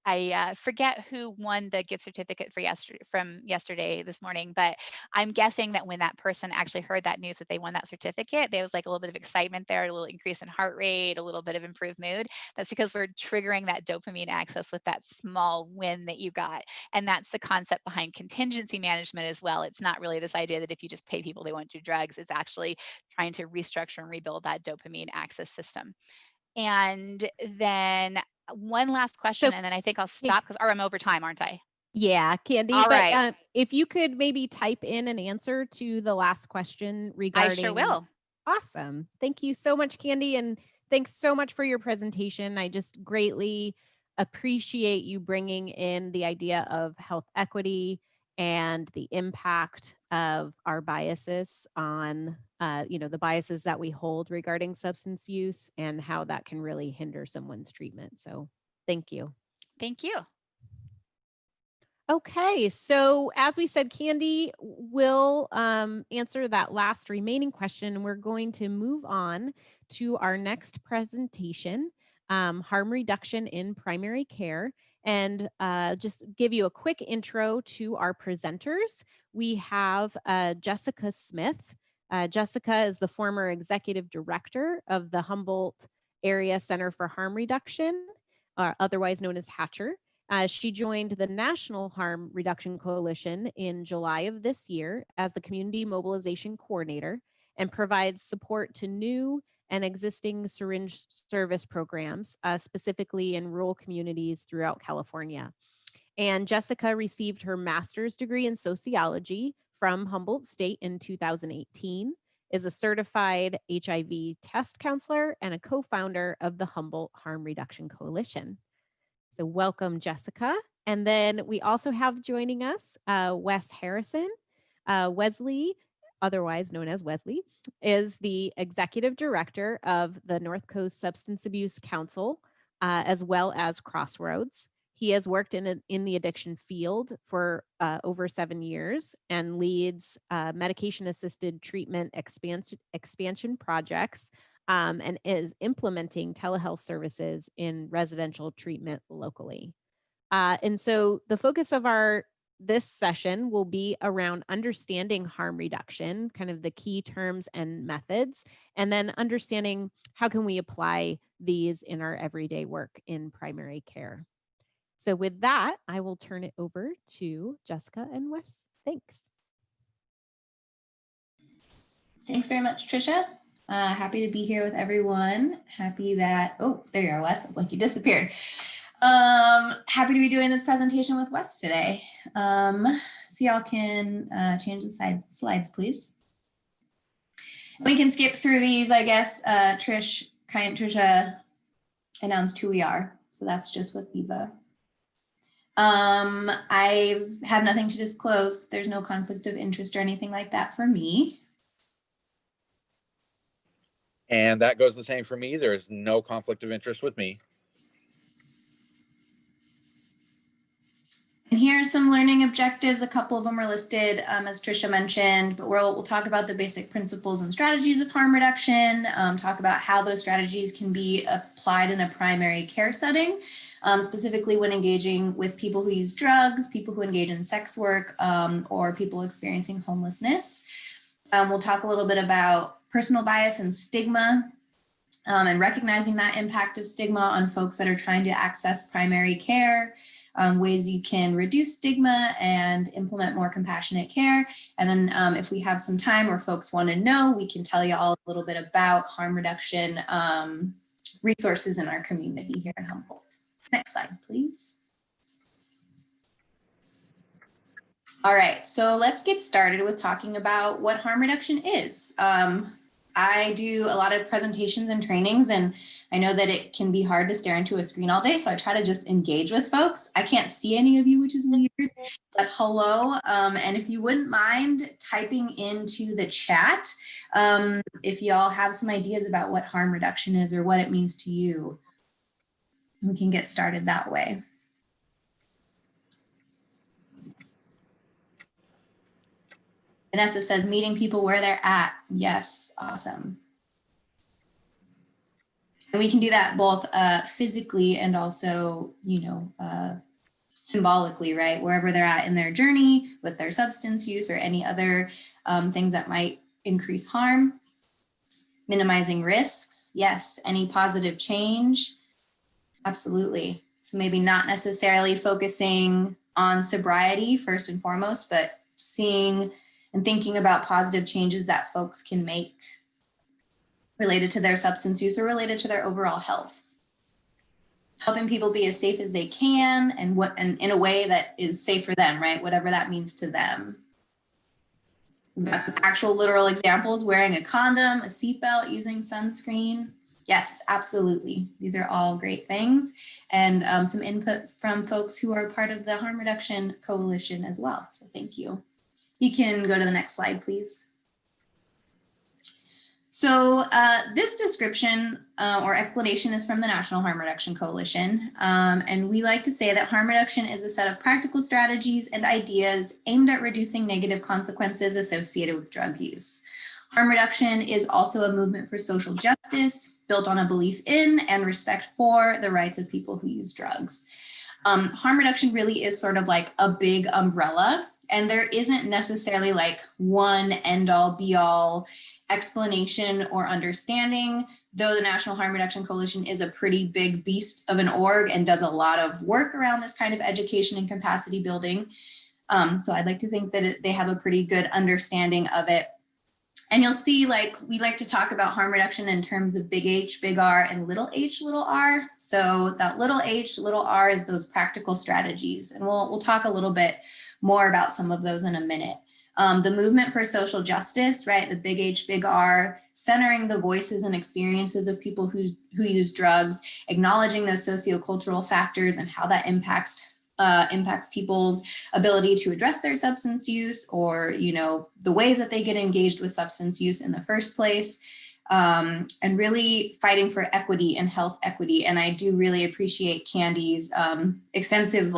I forget who won the gift certificate for yesterday this morning, but I'm guessing that when that person actually heard that news that they won that certificate, there was like a little bit of excitement there, a little increase in heart rate, a little bit of improved mood. That's because we're triggering that dopamine access with that small win that you got. And that's the concept behind contingency management as well. It's not really this idea that if you just pay people, they won't do drugs. It's actually trying to restructure and rebuild that dopamine access system. And then one last question, So, and then I think I'll hey, stop because, or I'm over time, aren't I? yeah, Candy. All But right. if you could maybe type in an answer to the last question regarding. I sure will. Awesome. Thank you so much, Candy. And thanks so much for your presentation. I just greatly appreciate you bringing in the idea of health equity and the impact of our biases on, the biases that we hold regarding substance use and how that can really hinder someone's treatment. So thank you. Thank you. Okay, so as we said, Candy will answer that last remaining question. We're going to move on to our next presentation, harm reduction in primary care. And just give you a quick intro to our presenters. We have Jessica Smith. Jessica is the former executive director of the Humboldt Area Center for Harm Reduction, otherwise known as Hatcher. She joined the National Harm Reduction Coalition in July of this year as the Community Mobilization Coordinator and provides support to new and existing syringe service programs, specifically in rural communities throughout California. And Jessica received her master's degree in sociology from Humboldt State in 2018, is a certified HIV test counselor and a co-founder of the Humboldt Harm Reduction Coalition. So welcome, Jessica. And then we also have joining us Wes Harrison. Wesley, otherwise known as Wesley, is the executive director of the North Coast Substance Abuse Council, as well as Crossroads. He has worked in the addiction field for over 7 years and leads medication-assisted treatment expansion projects and is implementing telehealth services in residential treatment locally. And so the focus of this session will be around understanding harm reduction, kind of the key terms and methods, and then understanding how can we apply these in our everyday work in primary care. So with that, I will turn it over to Jessica and Wes. Thanks. Thanks very much, Trisha. Happy to be here with everyone. Happy that, oh, there you are, Wes. Like you disappeared. Happy to be doing this presentation with Wes today. So y'all can change the slides, please. We can skip through these, I guess. Trisha announced who we are. So that's just what these are. I have nothing to disclose. There's no conflict of interest or anything like that for me. And that goes the same for me. There is no conflict of interest with me. And here are some learning objectives. A couple of them are listed, as Trisha mentioned, but we'll talk about the basic principles and strategies of harm reduction, talk about how those strategies can be applied in a primary care setting, specifically when engaging with people who use drugs, people who engage in sex work, or people experiencing homelessness. We'll talk a little bit about personal bias and stigma, and recognizing that impact of stigma on folks that are trying to access primary care, ways you can reduce stigma and implement more compassionate care. And then if we have some time or folks want to know, we can tell you all a little bit about harm reduction resources in our community here in Humboldt. Next slide, please. All right, so let's get started with talking about what harm reduction is. I do a lot of presentations and trainings, and I know that it can be hard to stare into a screen all day, so I try to just engage with folks. I can't see any of you, which is weird, but hello. And if you wouldn't mind typing into the chat, if y'all have some ideas about what harm reduction is or what it means to you, we can get started that way. Vanessa says, meeting people where they're at. Yes, awesome. And we can do that both physically and also, symbolically, right? Wherever they're at in their journey with their substance use or any other things that might increase harm. Minimizing risks. Yes. Any positive change. Absolutely. So maybe not necessarily focusing on sobriety first and foremost, but seeing and thinking about positive changes that folks can make related to their substance use or related to their overall health. Helping people be as safe as they can and in a way that is safe for them, right? Whatever that means to them. We've got some actual literal examples: wearing a condom, a seatbelt, using sunscreen. Yes, absolutely. These are all great things. And some inputs from folks who are part of the Harm Reduction Coalition as well. So thank you. You can go to the next slide, please. So this description or explanation is from the National Harm Reduction Coalition. And we like to say that harm reduction is a set of practical strategies and ideas aimed at reducing negative consequences associated with drug use. Harm reduction is also a movement for social justice built on a belief in and respect for the rights of people who use drugs. Harm reduction really is sort of like a big umbrella, and there isn't necessarily like one end all be all explanation or understanding, though the National Harm Reduction Coalition is a pretty big beast of an org and does a lot of work around this kind of education and capacity building. So I'd like to think that they have a pretty good understanding of it. And you'll see, like, we like to talk about harm reduction in terms of big H, big R, and little h, little r. So that little h, little r is those practical strategies. And we'll talk a little bit more about some of those in a minute. The movement for social justice, right? The big H, big R, centering the voices and experiences of people who use drugs, acknowledging those sociocultural factors and how that impacts people's ability to address their substance use, or, the ways that they get engaged with substance use in the first place, and really fighting for equity and health equity. And I do really appreciate Candy's extensive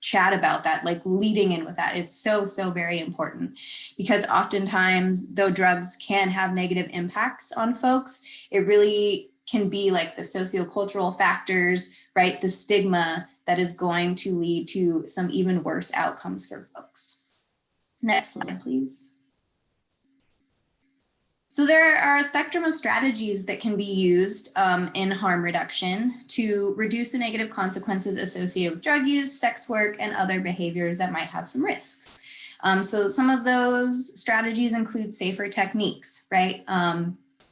chat about that, leading in with that. It's so very important, because oftentimes, though drugs can have negative impacts on folks, it really can be like the sociocultural factors, right? The stigma that is going to lead to some even worse outcomes for folks. Next slide, please. So there are a spectrum of strategies that can be used in harm reduction to reduce the negative consequences associated with drug use, sex work, and other behaviors that might have some risks. So some of those strategies include safer techniques, right?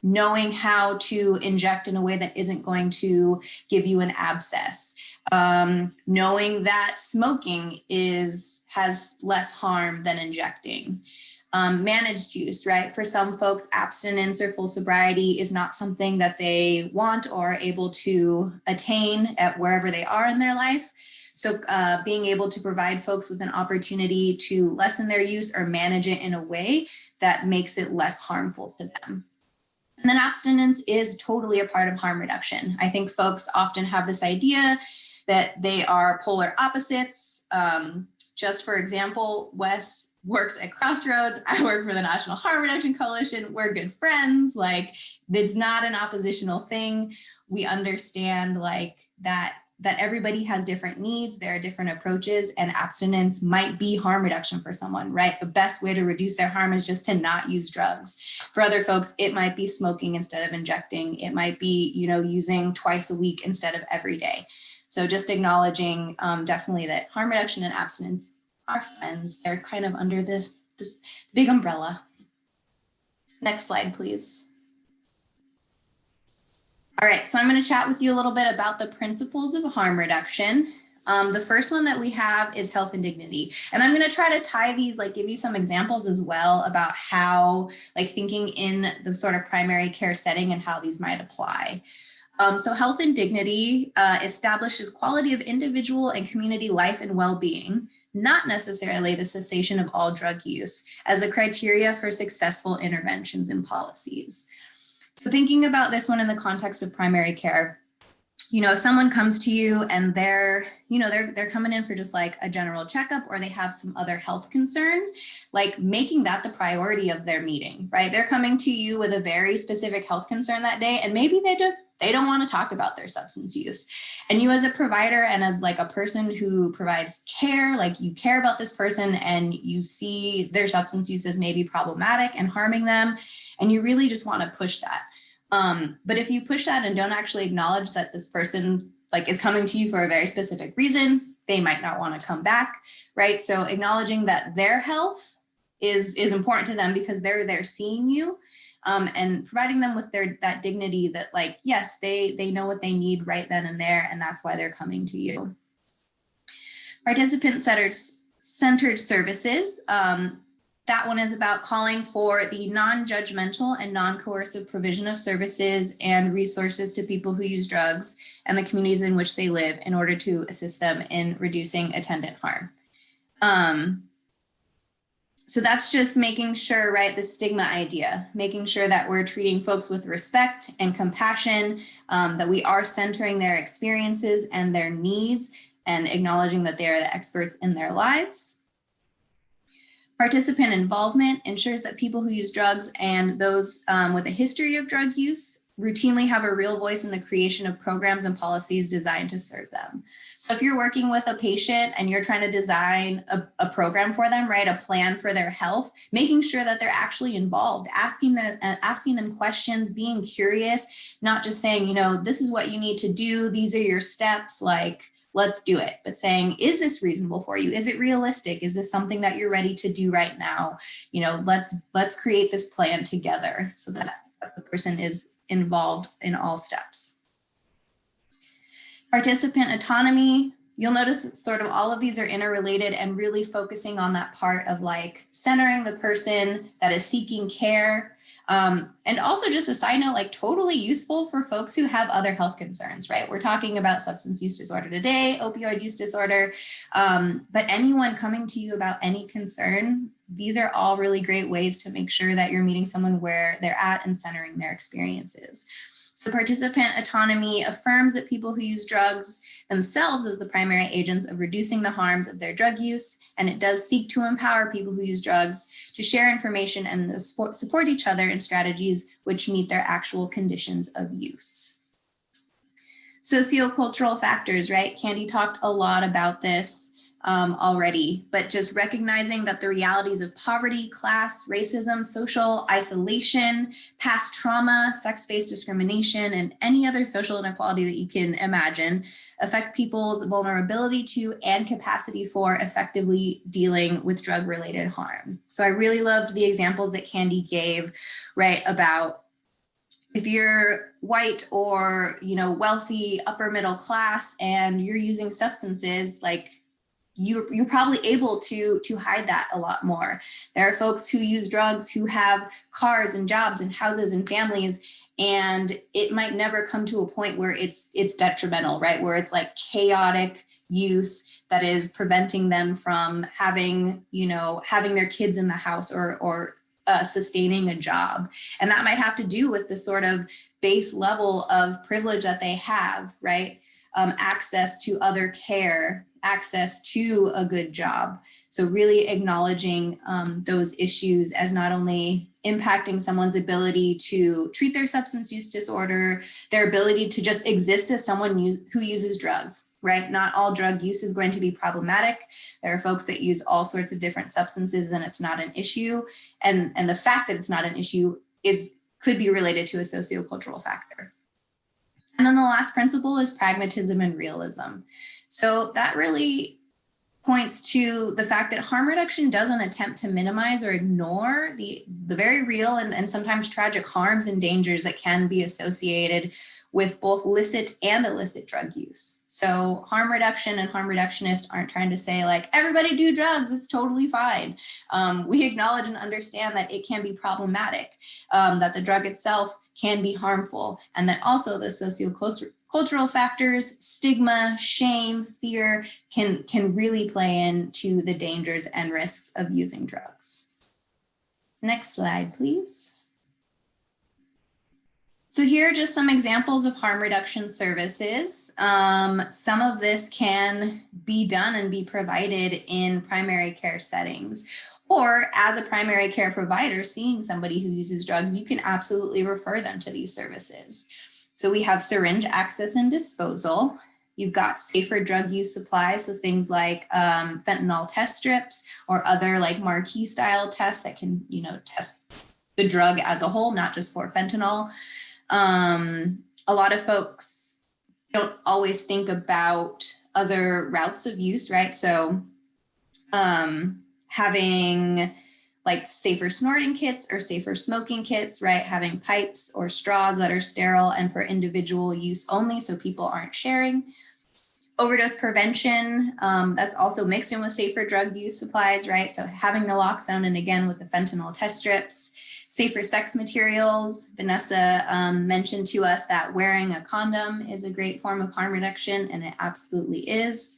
Knowing how to inject in a way that isn't going to give you an abscess. Knowing that smoking has less harm than injecting. Managed use, right? For some folks, abstinence or full sobriety is not something that they want or are able to attain at wherever they are in their life. So being able to provide folks with an opportunity to lessen their use or manage it in a way that makes it less harmful to them. And then abstinence is totally a part of harm reduction. I think folks often have this idea that they are polar opposites, Just for example, Wes works at Crossroads. I work for the National Harm Reduction Coalition. We're good friends. Like, it's not an oppositional thing. We understand like that everybody has different needs. There are different approaches, and abstinence might be harm reduction for someone, right? The best way to reduce their harm is just to not use drugs. For other folks, it might be smoking instead of injecting. It might be, you know, using twice a week instead of every day. So just acknowledging definitely that harm reduction and abstinence are friends. They're kind of under this big umbrella. Next slide, please. All right, so I'm going to chat with you a little bit about the principles of harm reduction. The first one that we have is health and dignity. And I'm going to try to tie these, like give you some examples as well about how, like thinking in the sort of primary care setting and how these might apply. So health and dignity establishes quality of individual and community life and well-being, not necessarily the cessation of all drug use, as a criteria for successful interventions and policies. So thinking about this one in the context of primary care, you know, if someone comes to you and they're coming in for just like a general checkup, or they have some other health concern, like making that the priority of their meeting, right? They're coming to you with a very specific health concern that day, and maybe they don't want to talk about their substance use. And you as a provider and as like a person who provides care, like you care about this person and you see their substance use as maybe problematic and harming them, and you really just want to push that. But if you push that and don't actually acknowledge that this person like is coming to you for a very specific reason, they might not want to come back, right? So acknowledging that their health is important to them because they're there seeing you, and providing them with that dignity that like, yes, they know what they need right then and there, and that's why they're coming to you. Participant-centered services. That one is about calling for the non-judgmental and non-coercive provision of services and resources to people who use drugs and the communities in which they live in order to assist them in reducing attendant harm. So that's just making sure, right, the stigma idea, making sure that we're treating folks with respect and compassion, that we are centering their experiences and their needs and acknowledging that they are the experts in their lives. Participant involvement ensures that people who use drugs and those with a history of drug use routinely have a real voice in the creation of programs and policies designed to serve them. So if you're working with a patient and you're trying to design a program for them, right, a plan for their health, making sure that they're actually involved, asking them questions, being curious, not just saying, you know, this is what you need to do, these are your steps, like, let's do it, but saying, is this reasonable for you? Is it realistic? Is this something that you're ready to do right now? You know, let's create this plan together so that the person is involved in all steps. Participant autonomy. You'll notice that sort of all of these are interrelated and really focusing on that part of like centering the person that is seeking care. And also just a side note, like totally useful for folks who have other health concerns, right? We're talking about substance use disorder today, opioid use disorder, but anyone coming to you about any concern, these are all really great ways to make sure that you're meeting someone where they're at and centering their experiences. So participant autonomy affirms that people who use drugs themselves as the primary agents of reducing the harms of their drug use, and it does seek to empower people who use drugs to share information and support each other in strategies which meet their actual conditions of use. Sociocultural factors, right? Candy talked a lot about this already, but just recognizing that the realities of poverty, class, racism, social isolation, past trauma, sex-based discrimination, and any other social inequality that you can imagine affect people's vulnerability to and capacity for effectively dealing with drug-related harm. So I really loved the examples that Candy gave, right, about if you're white or, you know, wealthy, upper middle class, and you're using substances, like you're probably able to hide that a lot more. There are folks who use drugs who have cars and jobs and houses and families, and it might never come to a point where it's detrimental, right? Where it's like chaotic use that is preventing them from having their kids in the house or sustaining a job. And that might have to do with the sort of base level of privilege that they have, right? access to other care, access to a good job. So really acknowledging those issues as not only impacting someone's ability to treat their substance use disorder, their ability to just exist as someone who uses drugs, right? Not all drug use is going to be problematic. There are folks that use all sorts of different substances and it's not an issue. And the fact that it's not an issue could be related to a sociocultural factor. And then the last principle is pragmatism and realism. So that really points to the fact that harm reduction doesn't attempt to minimize or ignore the very real and sometimes tragic harms and dangers that can be associated with both licit and illicit drug use. So harm reduction and harm reductionists aren't trying to say like, everybody do drugs, it's totally fine. We acknowledge and understand that it can be problematic, that the drug itself can be harmful, and that also the sociocultural factors, stigma, shame, fear can really play into the dangers and risks of using drugs. Next slide, please. So here are just some examples of harm reduction services. Some of this can be done and be provided in primary care settings. Or as a primary care provider, seeing somebody who uses drugs, you can absolutely refer them to these services. So we have syringe access and disposal. You've got safer drug use supplies, so things like fentanyl test strips or other like marquee style tests that can, test the drug as a whole, not just for fentanyl. A lot of folks don't always think about other routes of use, right? So having like safer snorting kits or safer smoking kits, right? Having pipes or straws that are sterile and for individual use only, so people aren't sharing. Overdose prevention, that's also mixed in with safer drug use supplies, right? So having naloxone, and again with the fentanyl test strips. Safer sex materials. Vanessa mentioned to us that wearing a condom is a great form of harm reduction, and it absolutely is.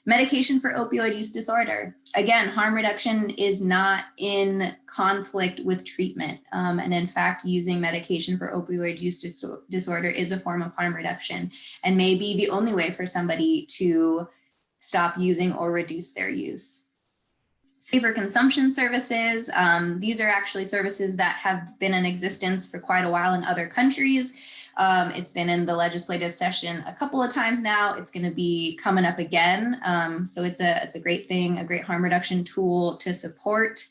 Medication for opioid use disorder. Again, harm reduction is not in conflict with treatment. And in fact, using medication for opioid use disorder is a form of harm reduction and may be the only way for somebody to stop using or reduce their use. Safer consumption services. These are actually services that have been in existence for quite a while in other countries. It's been in the legislative session a couple of times now. It's going to be coming up again. So it's a great thing, a great harm reduction tool to support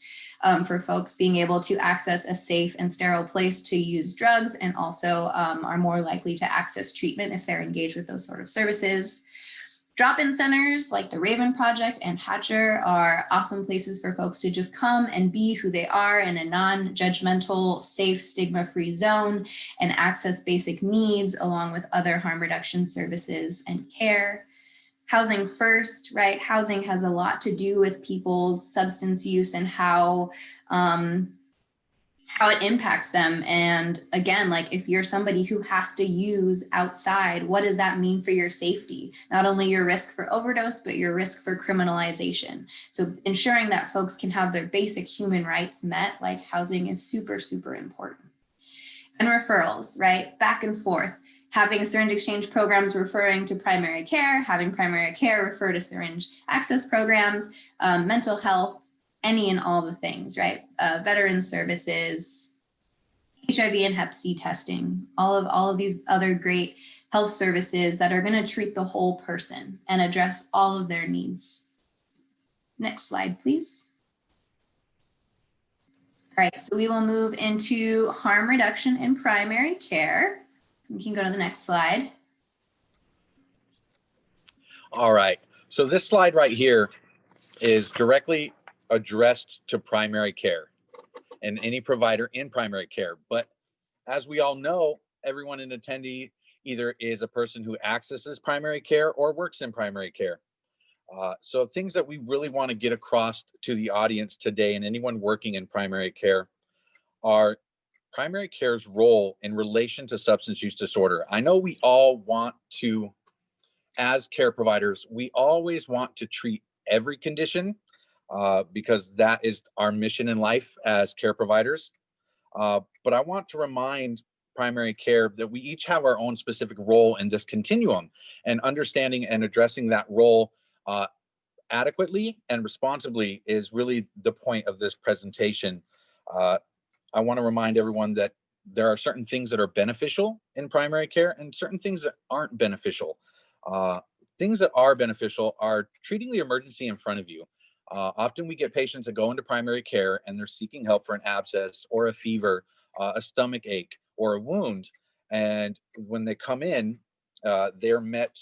for folks being able to access a safe and sterile place to use drugs, and also are more likely to access treatment if they're engaged with those sort of services. Drop-in centers like the Raven Project and Hatcher are awesome places for folks to just come and be who they are in a non-judgmental, safe, stigma-free zone and access basic needs along with other harm reduction services and care. Housing first, right? Housing has a lot to do with people's substance use and how it impacts them. And again, like if you're somebody who has to use outside, what does that mean for your safety? Not only your risk for overdose, but your risk for criminalization. So ensuring that folks can have their basic human rights met, like housing, is super, super important. And referrals, right? Back and forth. Having syringe exchange programs referring to primary care, having primary care refer to syringe access programs, mental health, any and all the things, right? Veteran services, HIV and Hep C testing, all of these other great health services that are going to treat the whole person and address all of their needs. Next slide, please. All right, so we will move into harm reduction in primary care. We can go to the next slide. All right, so this slide right here is directly addressed to primary care and any provider in primary care. But as we all know, everyone in attendee either is a person who accesses primary care or works in primary care. So things that we really want to get across to the audience today and anyone working in primary care are primary care's role in relation to substance use disorder. I know we all want to, as care providers, we always want to treat every condition because that is our mission in life as care providers. But I want to remind primary care, that we each have our own specific role in this continuum, and understanding and addressing that role adequately and responsibly is really the point of this presentation. I want to remind everyone that there are certain things that are beneficial in primary care and certain things that aren't beneficial. Things that are beneficial are treating the emergency in front of you. Often we get patients that go into primary care and they're seeking help for an abscess or a fever, a stomach ache, or a wound. And when they come in, they're met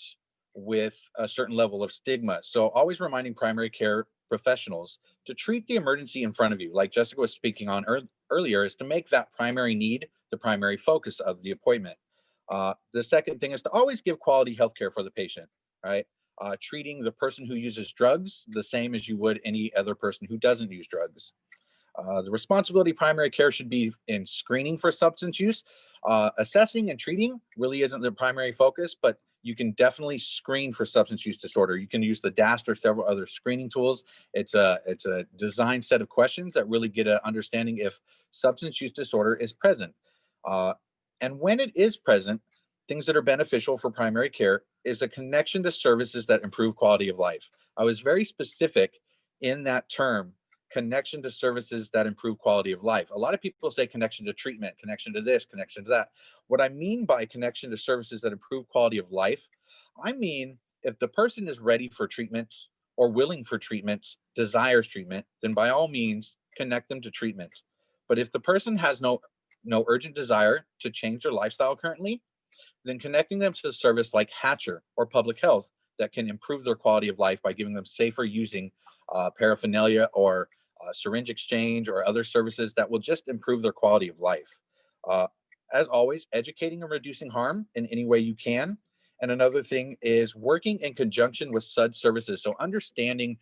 with a certain level of stigma. So always reminding primary care professionals to treat the emergency in front of you, like Jessica was speaking on earlier, is to make that primary need the primary focus of the appointment. The second thing is to always give quality healthcare for the patient, right? Treating the person who uses drugs the same as you would any other person who doesn't use drugs. The responsibility of primary care should be in screening for substance use. Assessing and treating really isn't the primary focus, but you can definitely screen for substance use disorder. You can use the DAST or several other screening tools. It's a designed set of questions that really get an understanding if substance use disorder is present. And when it is present, things that are beneficial for primary care is a connection to services that improve quality of life. I was very specific in that term, connection to services that improve quality of life. A lot of people say connection to treatment, connection to this, connection to that. What I mean by connection to services that improve quality of life, I mean, if the person is ready for treatment or willing for treatment, desires treatment, then by all means, connect them to treatment. But if the person has no urgent desire to change their lifestyle currently, then connecting them to a service like Hatcher or public health that can improve their quality of life by giving them safer using paraphernalia or syringe exchange or other services that will just improve their quality of life. As always, educating and reducing harm in any way you can. And another thing is working in conjunction with such services. So understanding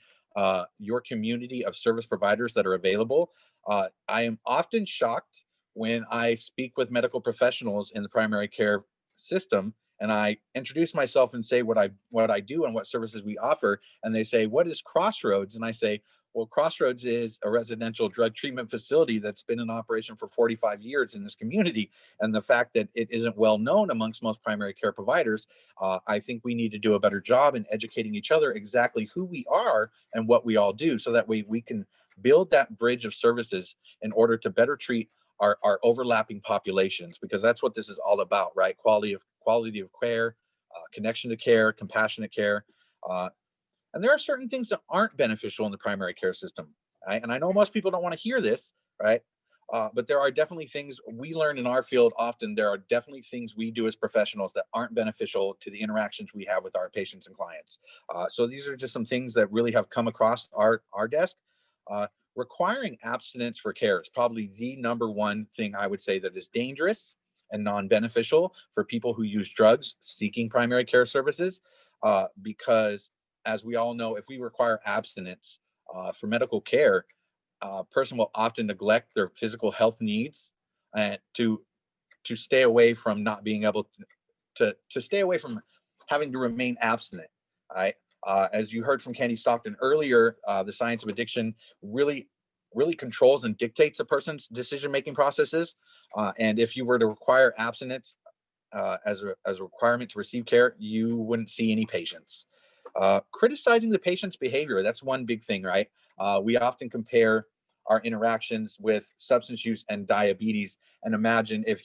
your community of service providers that are available. I am often shocked when I speak with medical professionals in the primary care system and I introduce myself and say what I do and what services we offer, and they say, "What is Crossroads?" And I say, well, Crossroads is a residential drug treatment facility that's been in operation for 45 years in this community. And the fact that it isn't well known amongst most primary care providers, I think we need to do a better job in educating each other exactly who we are and what we all do, so that way we can build that bridge of services in order to better treat our overlapping populations, because that's what this is all about, right? Quality of care, connection to care, compassionate care. And there are certain things that aren't beneficial in the primary care system, right? And I know most people don't want to hear this, right? But there are definitely things we learn in our field often. There are definitely things we do as professionals that aren't beneficial to the interactions we have with our patients and clients. So these are just some things that really have come across our desk. Requiring abstinence for care is probably the number one thing I would say that is dangerous and non-beneficial for people who use drugs seeking primary care services, because as we all know, if we require abstinence for medical care, a person will often neglect their physical health needs and to stay away from not being able to stay away from having to remain abstinent. Right? As you heard from Candy Stockton earlier, the science of addiction really controls and dictates a person's decision-making processes. And if you were to require abstinence as a requirement to receive care, you wouldn't see any patients. Criticizing the patient's behavior, that's one big thing, right? We often compare our interactions with substance use and diabetes. And imagine if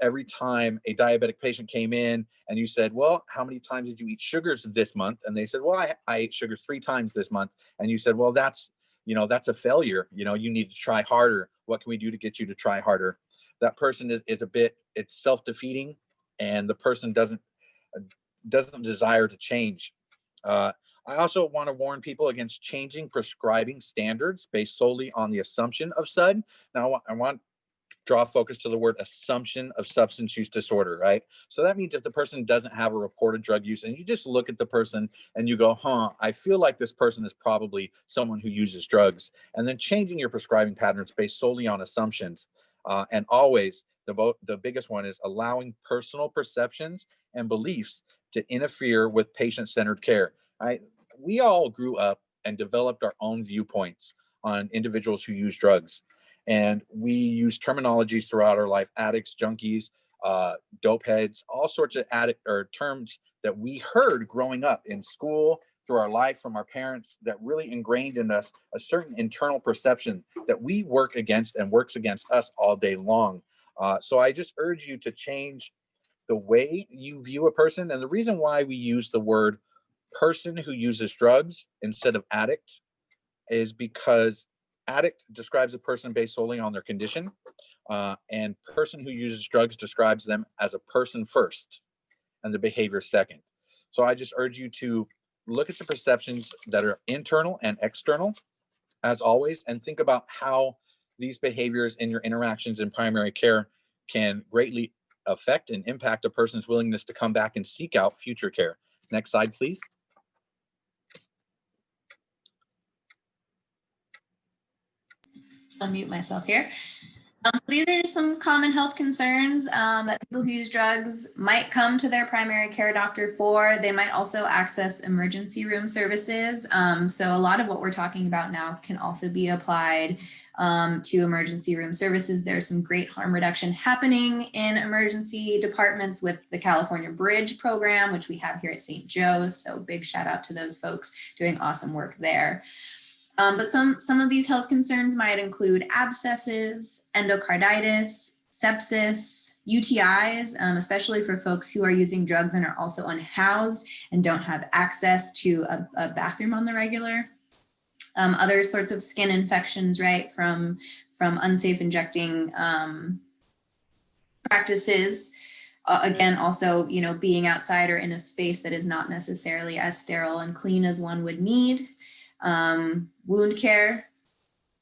every time a diabetic patient came in and you said, well, how many times did you eat sugars this month? And they said, well, I ate sugars 3 times this month. And you said, well, that's a failure. You need to try harder. What can we do to get you to try harder? That person is it's self-defeating, and the person doesn't desire to change. I also want to warn people against changing prescribing standards based solely on the assumption of SUD. Now, I want to draw focus to the word assumption of substance use disorder, right? So that means if the person doesn't have a reported drug use and you just look at the person and you go, I feel like this person is probably someone who uses drugs, and then changing your prescribing patterns based solely on assumptions. And always, the biggest one is allowing personal perceptions and beliefs to interfere with patient-centered care. We all grew up and developed our own viewpoints on individuals who use drugs. And we use terminologies throughout our life: addicts, junkies, dope heads, all sorts of addict or terms that we heard growing up in school, through our life, from our parents, that really ingrained in us a certain internal perception that we work against and works against us all day long. So I just urge you to change the way you view a person. And the reason why we use the word person who uses drugs instead of addict is because addict describes a person based solely on their condition, and person who uses drugs describes them as a person first and the behavior second. So I just urge you to look at the perceptions that are internal and external, as always, and think about how these behaviors in your interactions in primary care can greatly affect and impact a person's willingness to come back and seek out future care. Next slide, please. Unmute myself here. So these are just some common health concerns that people who use drugs might come to their primary care doctor for. They might also access emergency room services. So a lot of what we're talking about now can also be applied to emergency room services. There's some great harm reduction happening in emergency departments with the California Bridge program, which we have here at St. Joe. So big shout out to those folks doing awesome work there. But some of these health concerns might include abscesses, endocarditis, sepsis, UTIs, especially for folks who are using drugs and are also unhoused and don't have access to a bathroom on the regular. Other sorts of skin infections, right, from unsafe injecting practices. Again, also, being outside or in a space that is not necessarily as sterile and clean as one would need. Wound care,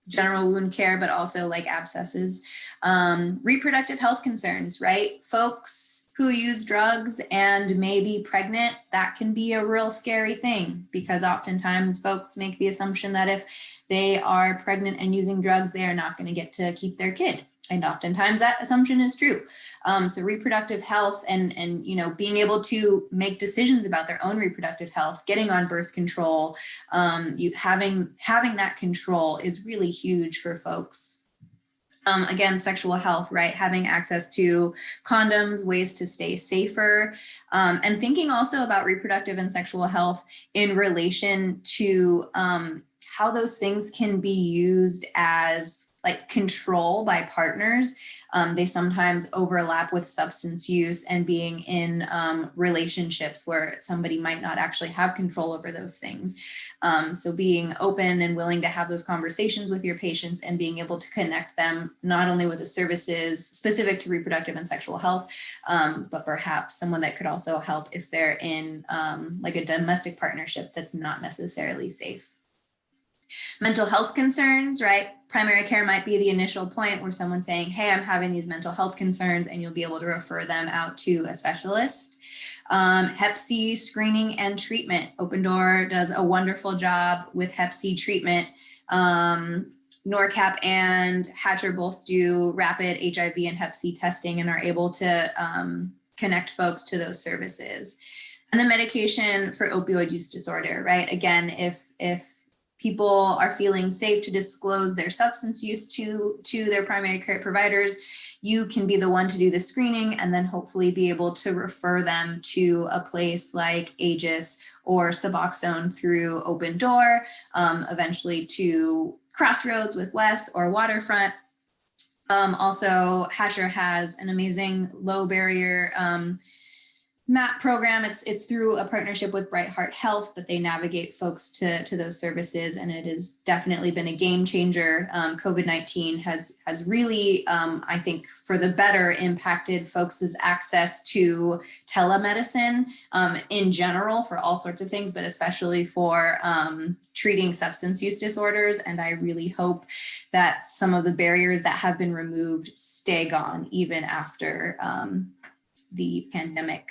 general wound care, but also like abscesses. Reproductive health concerns, right? Folks who use drugs and may be pregnant, that can be a real scary thing, because oftentimes folks make the assumption that if they are pregnant and using drugs, they are not going to get to keep their kid. And oftentimes that assumption is true. So reproductive health and being able to make decisions about their own reproductive health, getting on birth control, having that control is really huge for folks. Again, sexual health, right? Having access to condoms, ways to stay safer, and thinking also about reproductive and sexual health in relation to how those things can be used as like control by partners. They sometimes overlap with substance use and being in relationships where somebody might not actually have control over those things. So being open and willing to have those conversations with your patients and being able to connect them not only with the services specific to reproductive and sexual health, but perhaps someone that could also help if they're in like a domestic partnership that's not necessarily safe. Mental health concerns, right? Primary care might be the initial point where someone's saying, hey, I'm having these mental health concerns, and you'll be able to refer them out to a specialist. Hep C screening and treatment. Open Door does a wonderful job with Hep C treatment. NORCAP and Hatcher both do rapid HIV and Hep C testing and are able to connect folks to those services. And the medication for opioid use disorder, right? Again, if people are feeling safe to disclose their substance use to their primary care providers, you can be the one to do the screening and then hopefully be able to refer them to a place like Aegis or Suboxone through Open Door, eventually to Crossroads with Wes or Waterfront. Also, Hatcher has an amazing low barrier MAP program. It's through a partnership with Bright Heart Health that they navigate folks to those services, and it has definitely been a game changer. COVID-19 has really, I think, for the better impacted folks' access to telemedicine in general for all sorts of things, but especially for treating substance use disorders. And I really hope that some of the barriers that have been removed stay gone even after the pandemic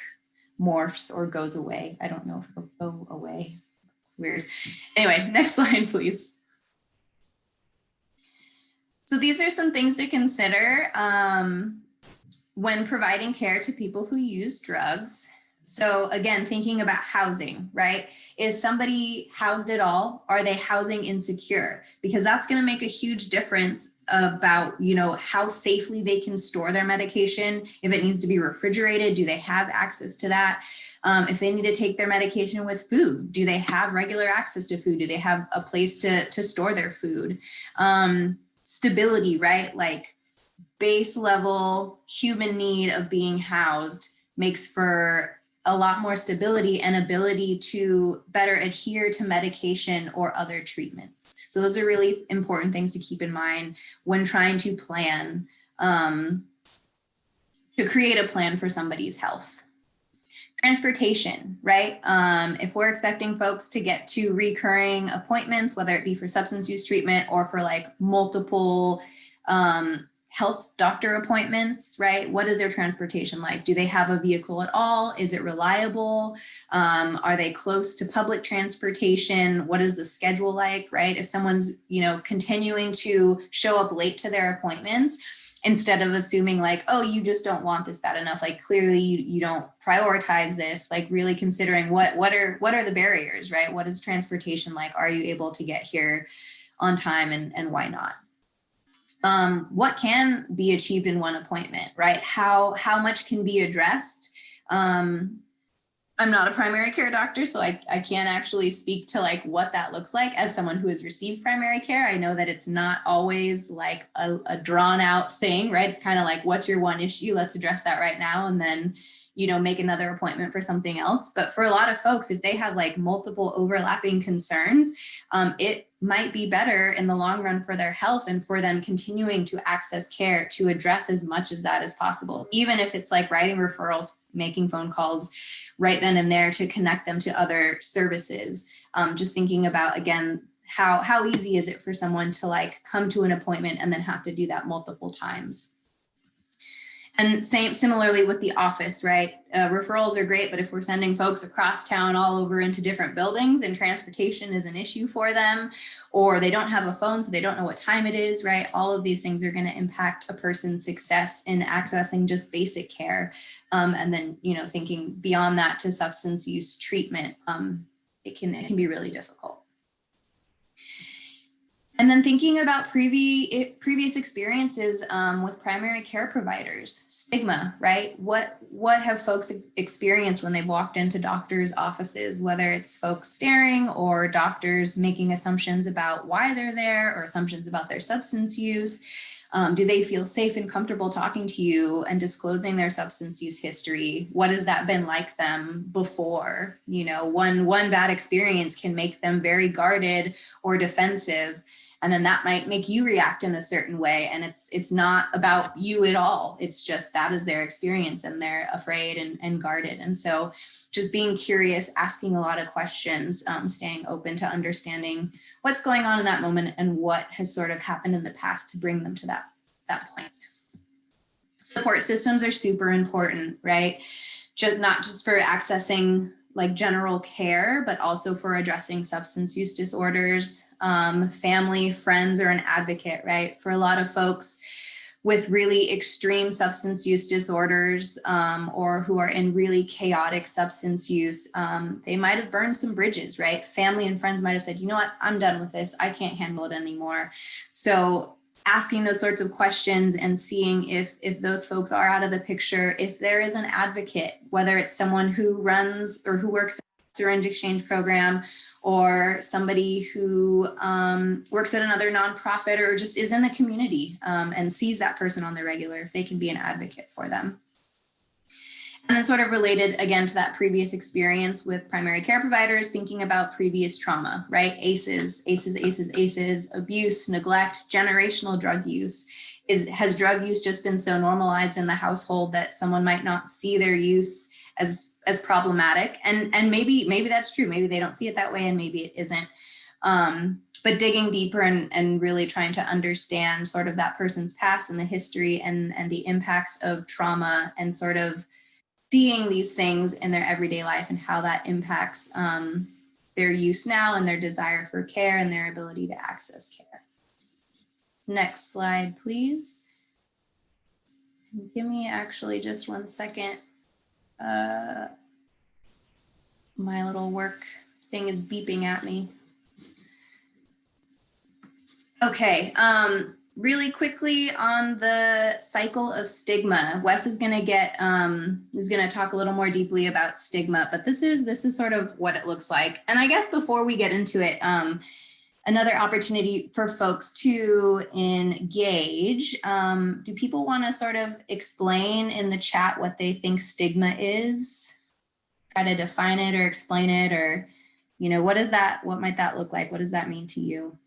morphs or goes away. I don't know if it'll go away. It's weird. Anyway, next slide, please. So these are some things to consider when providing care to people who use drugs. So again, thinking about housing, right? Is somebody housed at all? Are they housing insecure? Because that's going to make a huge difference about, you know, how safely they can store their medication. If it needs to be refrigerated, do they have access to that? If they need to take their medication with food, do they have regular access to food? Do they have a place to store their food? Stability, right? Like base level human need of being housed makes for a lot more stability and ability to better adhere to medication or other treatments. So those are really important things to keep in mind when trying to plan, to create a plan for somebody's health. Transportation, right? If we're expecting folks to get to recurring appointments, whether it be for substance use treatment or for like multiple health doctor appointments, right? What is their transportation like? Do they have a vehicle at all? Is it reliable? Are they close to public transportation? What is the schedule like, right? If someone's, you know, continuing to show up late to their appointments, instead of assuming like, oh, you just don't want this bad enough, like clearly you don't prioritize this, like really considering what are the barriers, right? What is transportation like? Are you able to get here on time, and why not? What can be achieved in one appointment, right? How much can be addressed? I'm not a primary care doctor, so I can't actually speak to like what that looks like as someone who has received primary care. I know that it's not always like a drawn out thing, right? It's kind of like, what's your one issue? Let's address that right now. And then, you know, make another appointment for something else. But for a lot of folks, if they have like multiple overlapping concerns, it might be better in the long run for their health and for them continuing to access care to address as much as that as possible, even if it's like writing referrals, making phone calls right then and there to connect them to other services. Just thinking about, again, how easy is it for someone to like come to an appointment and then have to do that multiple times? And similarly with the office, right? Referrals are great, but if we're sending folks across town all over into different buildings and transportation is an issue for them, or they don't have a phone, so they don't know what time it is, right? All of these things are going to impact a person's success in accessing just basic care. And then, you know, thinking beyond that to substance use treatment, it can be really difficult. And then thinking about previous experiences with primary care providers, stigma, right? What have folks experienced when they've walked into doctors' offices, whether it's folks staring or doctors making assumptions about why they're there or assumptions about their substance use? Do they feel safe and comfortable talking to you and disclosing their substance use history? What has that been like them before? You know, one bad experience can make them very guarded or defensive. And then that might make you react in a certain way. And it's not about you at all. It's just that is their experience and they're afraid and guarded. And so just being curious, asking a lot of questions, staying open to understanding what's going on in that moment and what has sort of happened in the past to bring them to that point. Support systems are super important, right? Not just for accessing like general care, but also for addressing substance use disorders, family, friends, or an advocate, right? For a lot of folks with really extreme substance use disorders or who are in really chaotic substance use, they might have burned some bridges, right? Family and friends might have said, you know what, I'm done with this. I can't handle it anymore. So asking those sorts of questions and seeing if those folks are out of the picture, if there is an advocate, whether it's someone who runs or who works in a syringe exchange program or somebody who works at another nonprofit or just is in the community and sees that person on the regular, if they can be an advocate for them. And then sort of related again to that previous experience with primary care providers, thinking about previous trauma, right? ACEs, abuse, neglect, generational drug use. Has drug use just been so normalized in the household that someone might not see their use as problematic? And maybe that's true. Maybe they don't see it that way and maybe it isn't. But digging deeper and really trying to understand sort of that person's past and the history and the impacts of trauma and sort of seeing these things in their everyday life and how that impacts their use now and their desire for care and their ability to access care. Next slide, please. Give me actually just 1 second. my little work thing is beeping at me. Okay, really quickly on the cycle of stigma, Wes is going to talk a little more deeply about stigma, but this is sort of what it looks like. And I guess before we get into it, another opportunity for folks to engage. Do people want to sort of explain in the chat what they think stigma is? Try to define it or explain it, or, you know, what might that look like? What does that mean to you?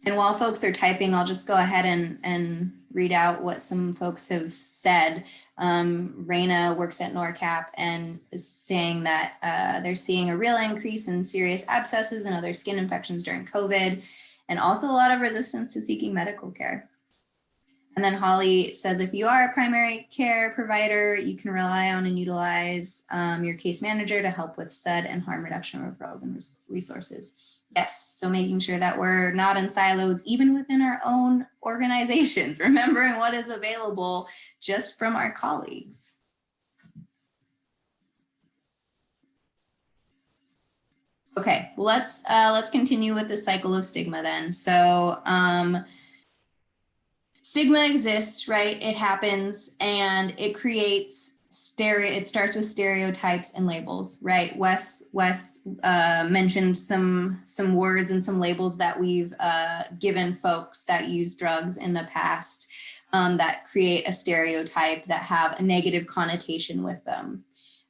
And while folks are typing, I'll just go ahead and read out what some folks have said. Raina works at NORCAP and is saying that they're seeing a real increase in serious abscesses and other skin infections during COVID, and also a lot of resistance to seeking medical care. And then Holly says, if you are a primary care provider, you can rely on and utilize your case manager to help with SUD and harm reduction referrals and resources. Yes, so making sure that we're not in silos, even within our own organizations, remembering what is available just from our colleagues. Okay, well, let's continue with the cycle of stigma then. So stigma exists, right? It happens and it creates it starts with stereotypes and labels, right? Wes mentioned some words and some labels that we've given folks that use drugs in the past that create a stereotype that have a negative connotation with them.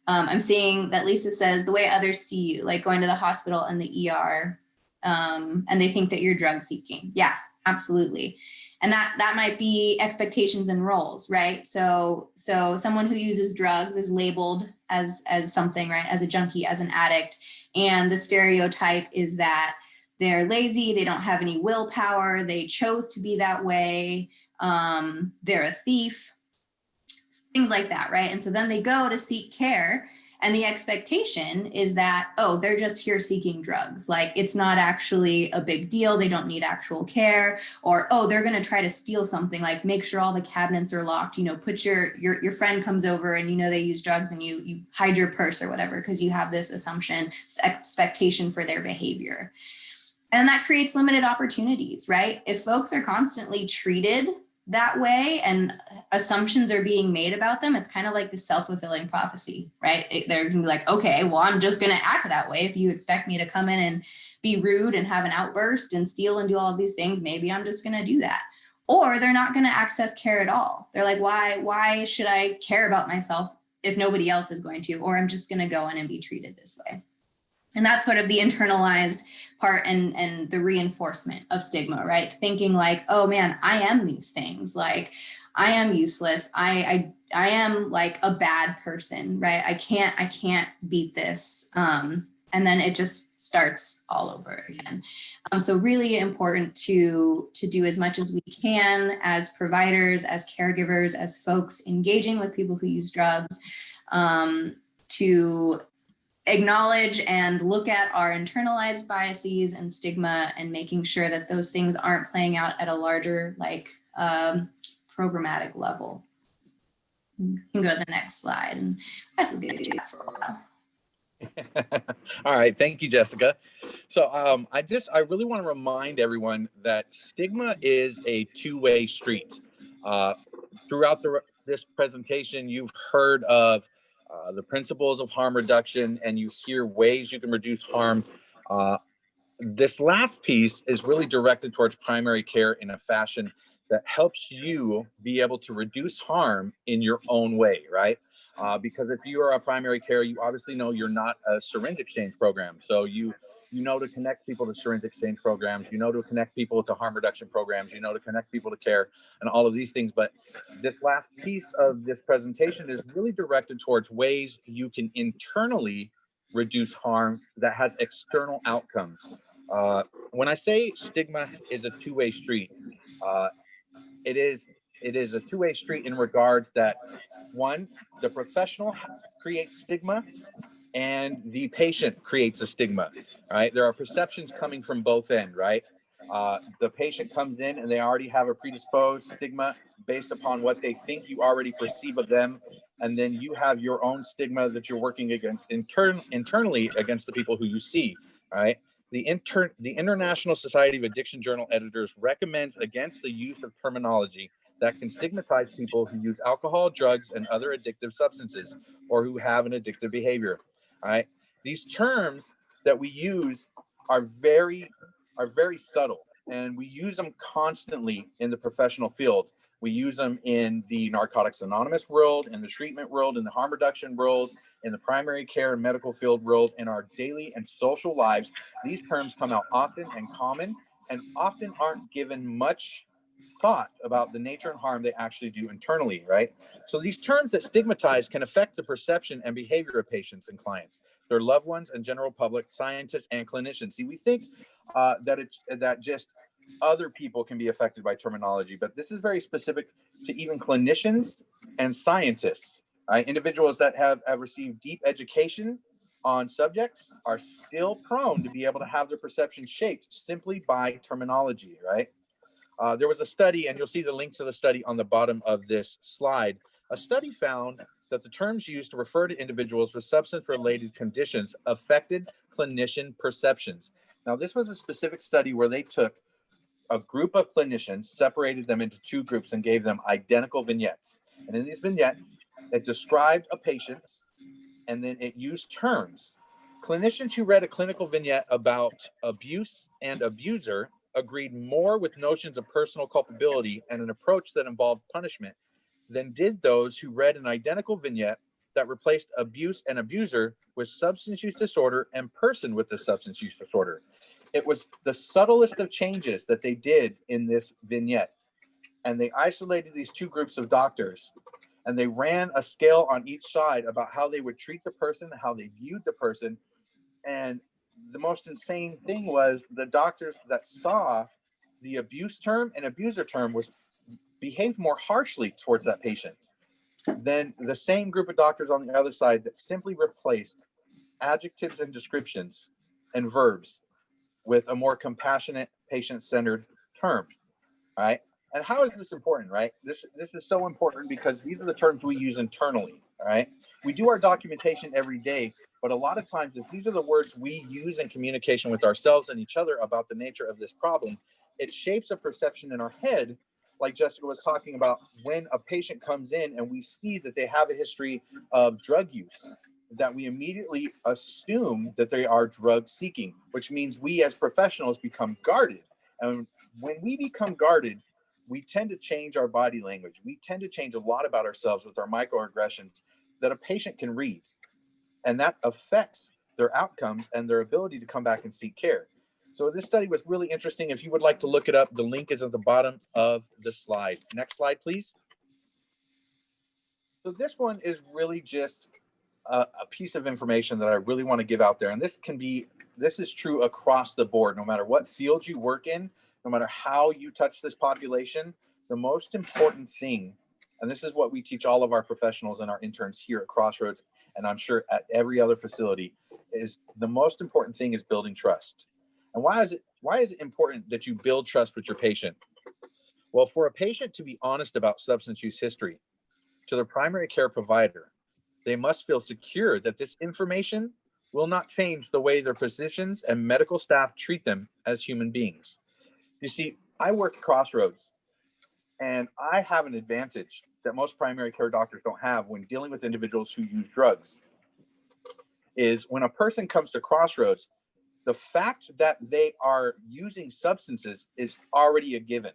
I'm seeing that Lisa says the way others see you, like going to the hospital and the ER, and they think that you're drug seeking. Yeah, absolutely. And that might be expectations and roles, right? So someone who uses drugs is labeled as something, right? As a junkie, as an addict. And the stereotype is that they're lazy, they don't have any willpower, they chose to be that way, they're a thief, things like that, right? And so then they go to seek care, and the expectation is that, oh, they're just here seeking drugs. Like, it's not actually a big deal. They don't need actual care. Or, oh, they're going to try to steal something, like make sure all the cabinets are locked, you know, put your friend comes over and, you know, they use drugs and you hide your purse or whatever, because you have this assumption, expectation for their behavior. And that creates limited opportunities, right? If folks are constantly treated that way and assumptions are being made about them, it's kind of like the self-fulfilling prophecy, right? They're gonna be like, okay, well, I'm just gonna act that way. If you expect me to come in and be rude and have an outburst and steal and do all of these things, maybe I'm just gonna do that. Or they're not gonna access care at all. They're like, why should I care about myself if nobody else is going to? Or I'm just gonna go in and be treated this way. And that's sort of the internalized part and the reinforcement of stigma, right? Thinking like, oh man, I am these things. Like, I am useless. I am like a bad person, right? I can't beat this. And then it just starts all over again. So really important to do as much as we can as providers, as caregivers, as folks engaging with people who use drugs, to acknowledge and look at our internalized biases and stigma, and making sure that those things aren't playing out at a larger, like, programmatic level. You can go to the next slide, and Wes is going to do that for a while. All right, thank you, Jessica. So I really want to remind everyone that stigma is a two-way street. Throughout this presentation, you've heard of the principles of harm reduction, and you hear ways you can reduce harm. This last piece is really directed towards primary care in a fashion that helps you be able to reduce harm in your own way, right? Because if you are a primary care, you obviously know you're not a syringe exchange program. So you know to connect people to syringe exchange programs, you know to connect people to harm reduction programs, you know to connect people to care and all of these things. But this last piece of this presentation is really directed towards ways you can internally reduce harm that has external outcomes. When I say stigma is a two-way street, it is a two-way street in regards that, one, the professional creates stigma and the patient creates a stigma, right? There are perceptions coming from both ends, right? The patient comes in and they already have a predisposed stigma based upon what they think you already perceive of them. And then you have your own stigma that you're working against internally against the people who you see, right? The International Society of Addiction Journal Editors recommends against the use of terminology that can stigmatize people who use alcohol, drugs, and other addictive substances, or who have an addictive behavior, all right? These terms that we use are very subtle, and we use them constantly in the professional field. We use them in the Narcotics Anonymous world, in the treatment world, in the harm reduction world, in the primary care and medical field world, in our daily and social lives. These terms come out often and common, and often aren't given much thought about the nature and harm they actually do internally, right? So these terms that stigmatize can affect the perception and behavior of patients and clients, their loved ones, and general public, scientists, and clinicians. See, we think that just other people can be affected by terminology, but this is very specific to even clinicians and scientists. Individuals that have received deep education on subjects are still prone to be able to have their perception shaped simply by terminology, right? There was a study, and you'll see the links to the study on the bottom of this slide. A study found that the terms used to refer to individuals with substance-related conditions affected clinician perceptions. Now, this was a specific study where they took a group of clinicians, separated them into two groups, and gave them identical vignettes. And in these vignettes, it described a patient, and then it used terms. Clinicians who read a clinical vignette about abuse and abuser agreed more with notions of personal culpability and an approach that involved punishment than did those who read an identical vignette that replaced abuse and abuser with substance use disorder and person with the substance use disorder. It was the subtlest of changes that they did in this vignette. And they isolated these two groups of doctors, and they ran a scale on each side about how they would treat the person, how they viewed the person. And the most insane thing was the doctors that saw the abuse term and abuser term was behaved more harshly towards that patient than the same group of doctors on the other side that simply replaced adjectives and descriptions and verbs with a more compassionate, patient-centered term. All right. And how is this important, right? This is so important because these are the terms we use internally. All right. We do our documentation every day, but a lot of times, if these are the words we use in communication with ourselves and each other about the nature of this problem, it shapes a perception in our head, like Jessica was talking about, when a patient comes in and we see that they have a history of drug use, that we immediately assume that they are drug seeking, which means we as professionals become guarded. And when we become guarded, we tend to change our body language. We tend to change a lot about ourselves with our microaggressions that a patient can read. And that affects their outcomes and their ability to come back and seek care. So this study was really interesting. If you would like to look it up, the link is at the bottom of the slide. Next slide, please. So this one is really just a piece of information that I really want to give out there. And this is true across the board, no matter what field you work in, no matter how you touch this population. The most important thing, and this is what we teach all of our professionals and our interns here at Crossroads, and I'm sure at every other facility, is the most important thing is building trust. And why is it important that you build trust with your patient? Well, for a patient to be honest about substance use history to their primary care provider, they must feel secure that this information will not change the way their physicians and medical staff treat them as human beings. You see, I work at Crossroads, and I have an advantage that most primary care doctors don't have when dealing with individuals who use drugs. Is when a person comes to Crossroads, the fact that they are using substances is already a given.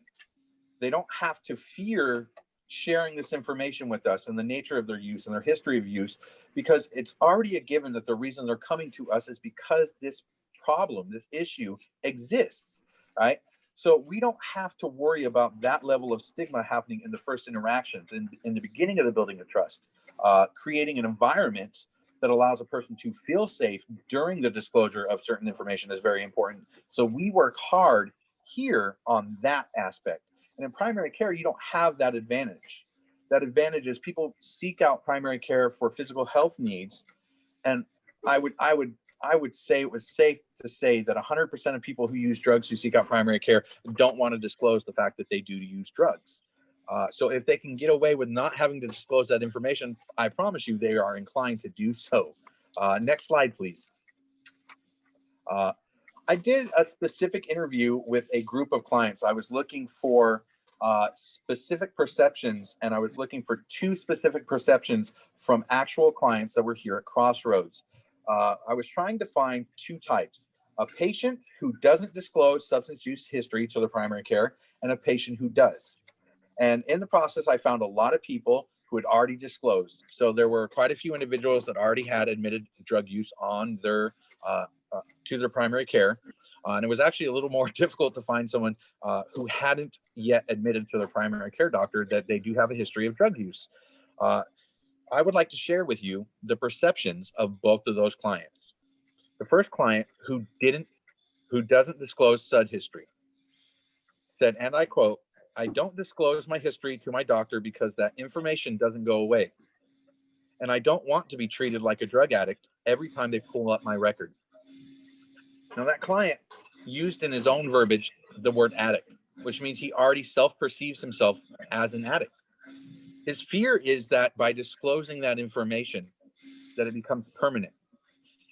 They don't have to fear sharing this information with us and the nature of their use and their history of use, because it's already a given that the reason they're coming to us is because this problem, this issue exists, right? So we don't have to worry about that level of stigma happening in the first interactions, in the beginning of the building of trust, creating an environment that allows a person to feel safe during the disclosure of certain information is very important. So we work hard here on that aspect. And in primary care, you don't have that advantage. That advantage is people seek out primary care for physical health needs. And I would I would say it was safe to say that 100% of people who use drugs who seek out primary care don't want to disclose the fact that they do use drugs. So if they can get away with not having to disclose that information, I promise you they are inclined to do so. Next slide, please. I did a specific interview with a group of clients. I was looking for specific perceptions, and I was looking for 2 specific perceptions from actual clients that were here at Crossroads. I was trying to find 2 types: a patient who doesn't disclose substance use history to their primary care, and a patient who does. And in the process, I found a lot of people who had already disclosed. So there were quite a few individuals that already had admitted drug use on their to their primary care. And it was actually a little more difficult to find someone who hadn't yet admitted to their primary care doctor that they do have a history of drug use. I would like to share with you the perceptions of both of those clients. The first client who doesn't disclose SUD history said, and I quote, "I don't disclose my history to my doctor because that information doesn't go away. And I don't want to be treated like a drug addict every time they pull up my records." Now that client used in his own verbiage the word addict, which means he already self-perceives himself as an addict. His fear is that by disclosing that information, that it becomes permanent,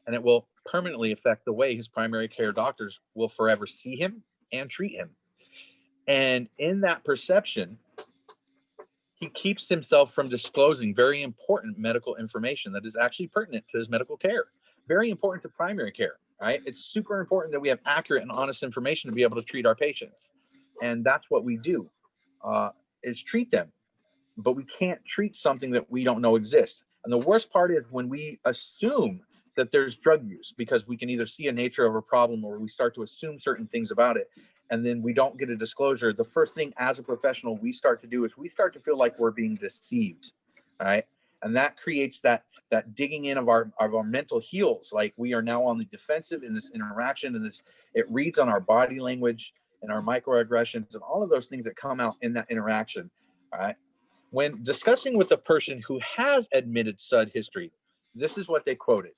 and it will permanently affect the way his primary care doctors will forever see him and treat him. And in that perception, he keeps himself from disclosing very important medical information that is actually pertinent to his medical care, very important to primary care, right? It's super important that we have accurate and honest information to be able to treat our patients. And that's what we do, is treat them. But we can't treat something that we don't know exists. And the worst part is when we assume that there's drug use, because we can either see a nature of a problem or we start to assume certain things about it, and then we don't get a disclosure. The first thing as a professional we start to do is we start to feel like we're being deceived, right? And that creates that digging in of our mental heels, like we are now on the defensive in this interaction, and this, it reads on our body language and our microaggressions and all of those things that come out in that interaction, all right? When discussing with a person who has admitted SUD history, this is what they quoted: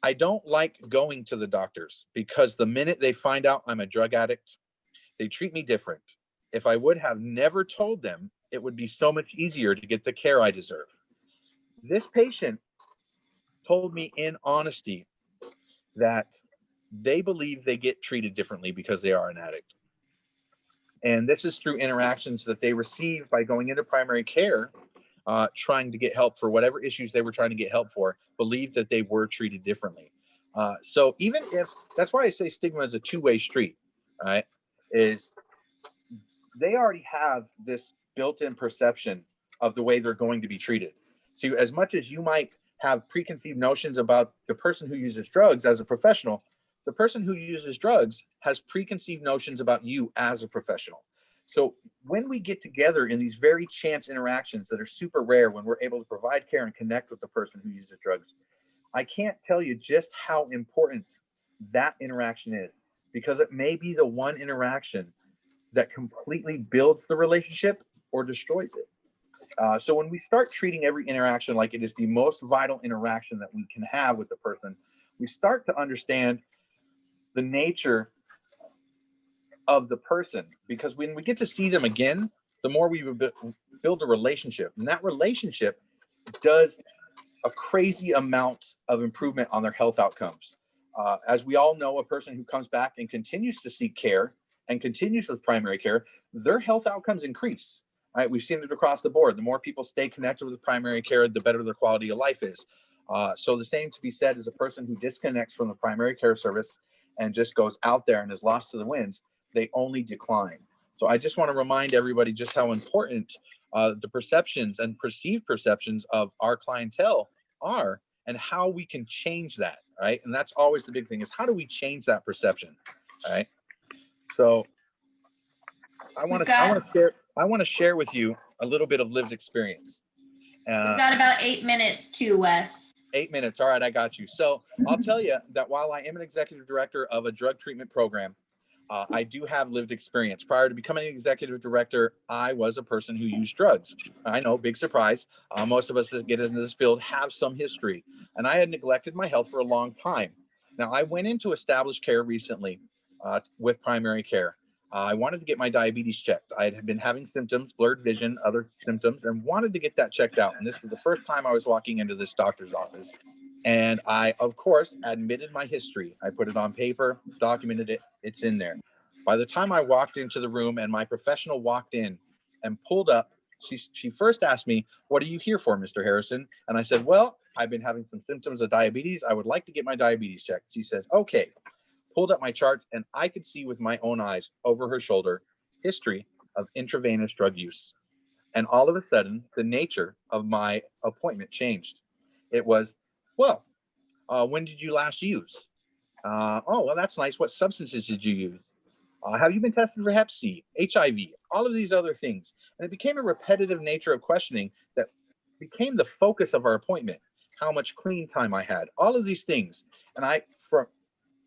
"I don't like going to the doctors because the minute they find out I'm a drug addict, they treat me different. If I would have never told them, it would be so much easier to get the care I deserve." This patient told me in honesty that they believe they get treated differently because they are an addict. And this is through interactions that they receive by going into primary care, trying to get help for whatever issues they were trying to get help for, believed that they were treated differently. So even if, that's why I say stigma is a two-way street, right? Is they already have this built-in perception of the way they're going to be treated. So as much as you might have preconceived notions about the person who uses drugs as a professional, the person who uses drugs has preconceived notions about you as a professional. So when we get together in these very chance interactions that are super rare, when we're able to provide care and connect with the person who uses drugs, I can't tell you just how important that interaction is, because it may be the one interaction that completely builds the relationship or destroys it. So when we start treating every interaction like it is the most vital interaction that we can have with the person, we start to understand the nature of the person, because when we get to see them again, the more we build a relationship, and that relationship does a crazy amount of improvement on their health outcomes. As we all know, a person who comes back and continues to seek care and continues with primary care, their health outcomes increase. Right? We've seen it across the board. The more people stay connected with primary care, the better their quality of life is. So the same to be said is a person who disconnects from the primary care service and just goes out there and is lost to the winds, they only decline. So I just want to remind everybody just how important the perceptions and perceived perceptions of our clientele are, and how we can change that, right? And that's always the big thing, is how do we change that perception, right? So I want to share with you a little bit of lived experience. We've got about 8 minutes too, Wes. 8 minutes. All right, I got you. So I'll tell you that while I am an executive director of a drug treatment program, I do have lived experience. Prior to becoming an executive director, I was a person who used drugs. I know, big surprise. Most of us that get into this field have some history. And I had neglected my health for a long time. Now, I went into established care recently with primary care. I wanted to get my diabetes checked. I had been having symptoms, blurred vision, other symptoms, and wanted to get that checked out. And this was the first time I was walking into this doctor's office. And I, of course, admitted my history. I put it on paper, documented it, it's in there. By the time I walked into the room and my professional walked in and pulled up, she first asked me, "What are you here for, Mr. Harrison?" And I said, "Well, I've been having some symptoms of diabetes. I would like to get my diabetes checked." She says, "Okay." Pulled up my charts, and I could see with my own eyes over her shoulder history of intravenous drug use. And all of a sudden, the nature of my appointment changed. It was, "Well, when did you last use? Oh, well, that's nice. What substances did you use? Have you been tested for Hep C, HIV, all of these other things?" And it became a repetitive nature of questioning that became the focus of our appointment. How much clean time I had, all of these things. And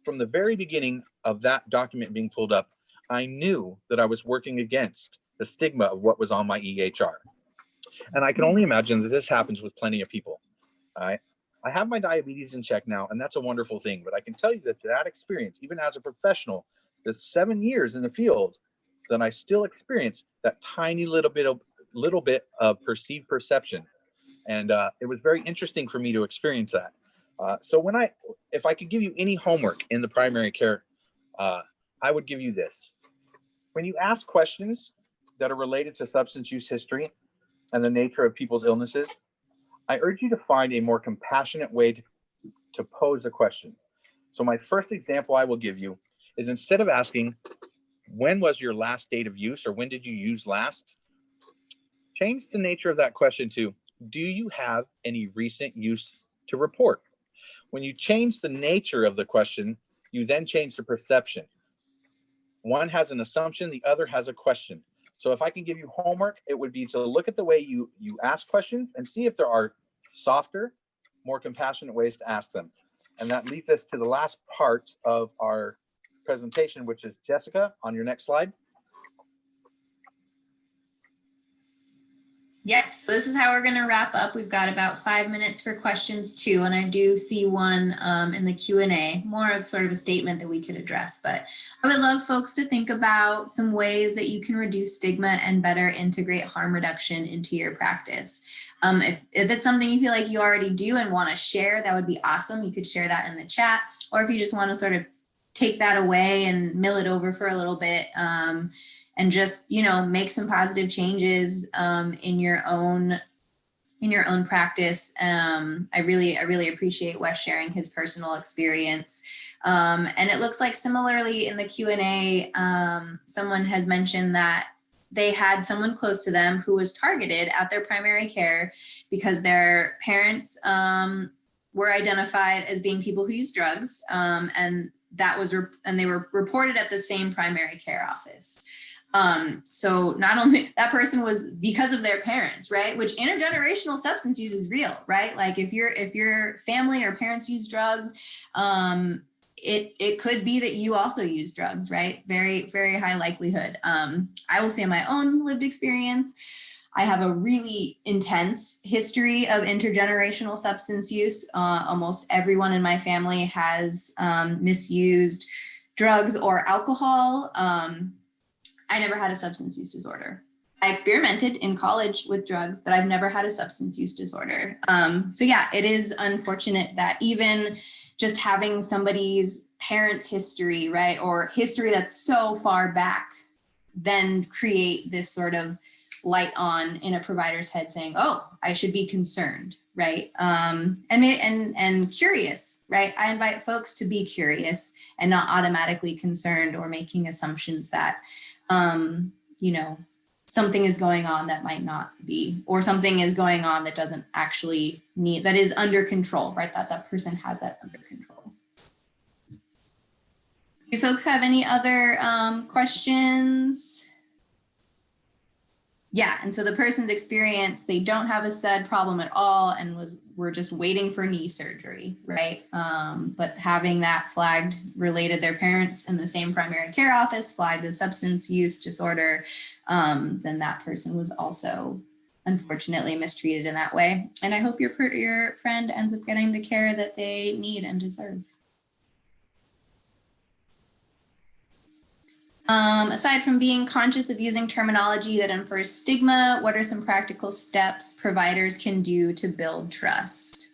from the very beginning of that document being pulled up, I knew that I was working against the stigma of what was on my EHR. And I can only imagine that this happens with plenty of people. I have my diabetes in check now, and that's a wonderful thing. But I can tell you that experience, even as a professional, the 7 years in the field, that I still experience that tiny little bit of perceived perception. And it was very interesting for me to experience that. So if I could give you any homework in the primary care, I would give you this. When you ask questions that are related to substance use history and the nature of people's illnesses, I urge you to find a more compassionate way to pose a question. So my first example I will give you is, instead of asking, "When was your last date of use?" or "When did you use last?" change the nature of that question to, "Do you have any recent use to report?" When you change the nature of the question, you then change the perception. One has an assumption, the other has a question. So if I can give you homework, it would be to look at the way you ask questions and see if there are softer, more compassionate ways to ask them. And that leads us to the last part of our presentation, which is Jessica, on your next slide. Yes, so this is how we're going to wrap up. We've got about 5 minutes for questions too, and I do see one in the Q&A, more of sort of a statement that we could address. But I would love folks to think about some ways that you can reduce stigma and better integrate harm reduction into your practice. If it's something you feel like you already do and want to share, that would be awesome. You could share that in the chat, or if you just want to sort of take that away and mill it over for a little bit, and just, make some positive changes in your own practice. I really appreciate Wes sharing his personal experience. And it looks like similarly in the Q&A, someone has mentioned that they had someone close to them who was targeted at their primary care because their parents were identified as being people who use drugs, and they were reported at the same primary care office. So not only that person was because of their parents, right? Which intergenerational substance use is real, right? Like if your family or parents use drugs, it could be that you also use drugs, right? Very, very high likelihood. I will say in my own lived experience, I have a really intense history of intergenerational substance use. Almost everyone in my family has misused drugs or alcohol. I never had a substance use disorder. I experimented in college with drugs, but I've never had a substance use disorder. So yeah, it is unfortunate that even just having somebody's parents' history, right, or history that's so far back, then create this sort of light on in a provider's head saying, "Oh, I should be concerned," right? And curious, right? I invite folks to be curious and not automatically concerned or making assumptions that something is going on that might not be, or something is going on that doesn't actually that is under control, right? That person has that under control. Do folks have any other questions? Yeah, and so the person's experience, they don't have a SED problem at all and were just waiting for knee surgery, right? But having that flagged related, their parents in the same primary care office flagged a substance use disorder, then that person was also unfortunately mistreated in that way. And I hope your friend ends up getting the care that they need and deserve. Aside from being conscious of using terminology that infers stigma, what are some practical steps providers can do to build trust?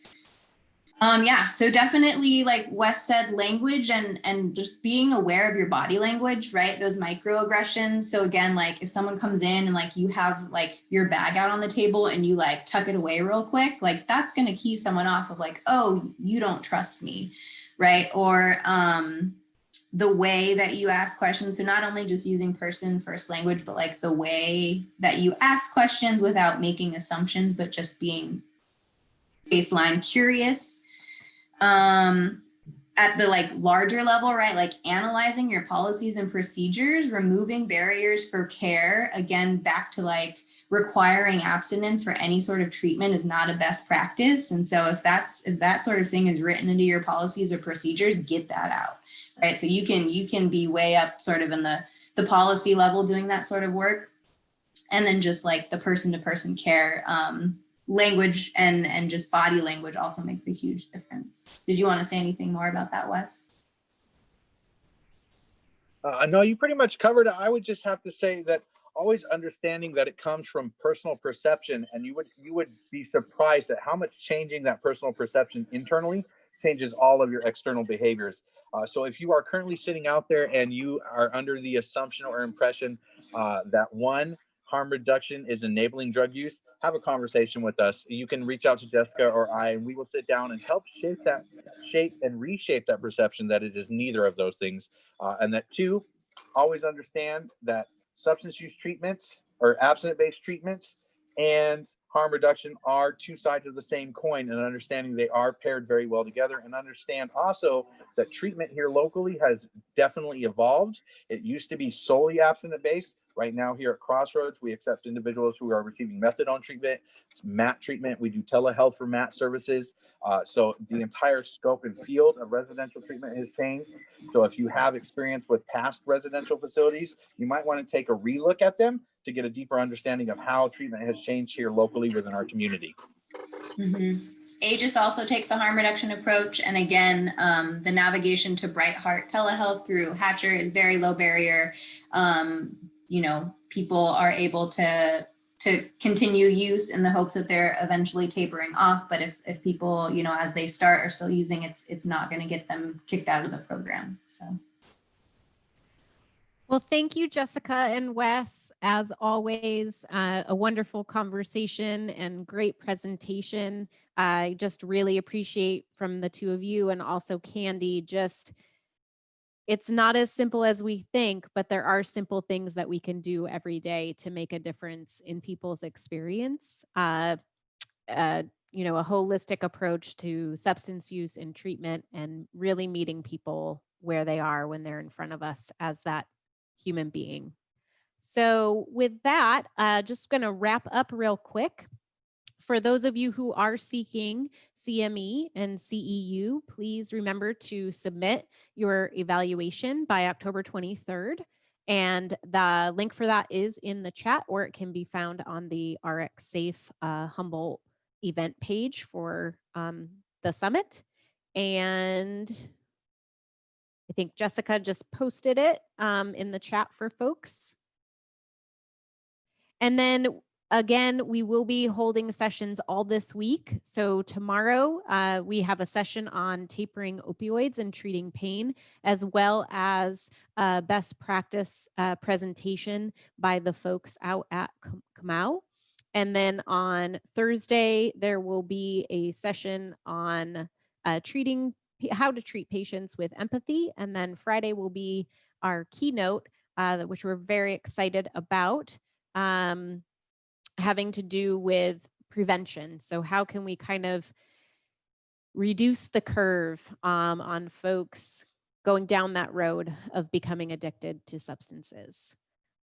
Yeah, so definitely, like Wes said, language and just being aware of your body language, right? Those microaggressions. So again, like if someone comes in and like you have like your bag out on the table and you like tuck it away real quick, like that's going to key someone off of like, oh, you don't trust me, right? Or the way that you ask questions. So not only just using person first language, but like the way that you ask questions without making assumptions, but just being baseline curious. At the like larger level, right? Like analyzing your policies and procedures, removing barriers for care. Again, back to like requiring abstinence for any sort of treatment is not a best practice. And so if that sort of thing is written into your policies or procedures, get that out, right? So you can be way up sort of in the policy level doing that sort of work. And then just like the person-to-person care, language and just body language also makes a huge difference. Did you want to say anything more about that, Wes? No, you pretty much covered it. I would just have to say that always understanding that it comes from personal perception, and you would be surprised at how much changing that personal perception internally changes all of your external behaviors. So if you are currently sitting out there and you are under the assumption or impression that one, harm reduction is enabling drug use, have a conversation with us. You can reach out to Jessica or I, and we will sit down and help shape and reshape that perception that it is neither of those things. And that two, always understand that substance use treatments or abstinence-based treatments and harm reduction are two sides of the same coin, and understanding they are paired very well together. And understand also that treatment here locally has definitely evolved. It used to be solely abstinence-based. Right now here at Crossroads, we accept individuals who are receiving methadone treatment, MAT treatment. We do telehealth for MAT services. So the entire scope and field of residential treatment has changed. So if you have experience with past residential facilities, you might want to take a relook at them to get a deeper understanding of how treatment has changed here locally within our community. Mm-hmm. Aegis also takes a harm reduction approach. And again, the navigation to Bright Heart telehealth through Hatcher is very low barrier. You know, people are able to continue use in the hopes that they're eventually tapering off. But if people, you know, as they start are still using, it's not going to get them kicked out of the program. So. Well, thank you, Jessica and Wes. As always, a wonderful conversation and great presentation. I just really appreciate from the two of you and also Candy, just it's not as simple as we think, but there are simple things that we can do every day to make a difference in people's experience. You know, a holistic approach to substance use and treatment and really meeting people where they are when they're in front of us as that human being. So with that, just going to wrap up real quick. For those of you who are seeking CME and CEU, please remember to submit your evaluation by October 23rd. And the link for that is in the chat, or it can be found on the RX Safe Humboldt event page for the summit. And I think Jessica just posted it in the chat for folks. And then again, we will be holding sessions all this week. So tomorrow we have a session on tapering opioids and treating pain, as well as a best practice presentation by the folks out at Kamau. And then on Thursday, there will be a session on how to treat patients with empathy. And then Friday will be our keynote, which we're very excited about, having to do with prevention. So how can we kind of reduce the curve on folks going down that road of becoming addicted to substances?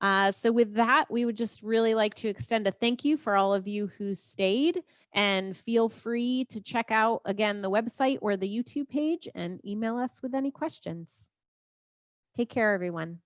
So with that, we would just really like to extend a thank you for all of you who stayed, and feel free to check out, again, the website or the YouTube page and email us with any questions. Take care, everyone.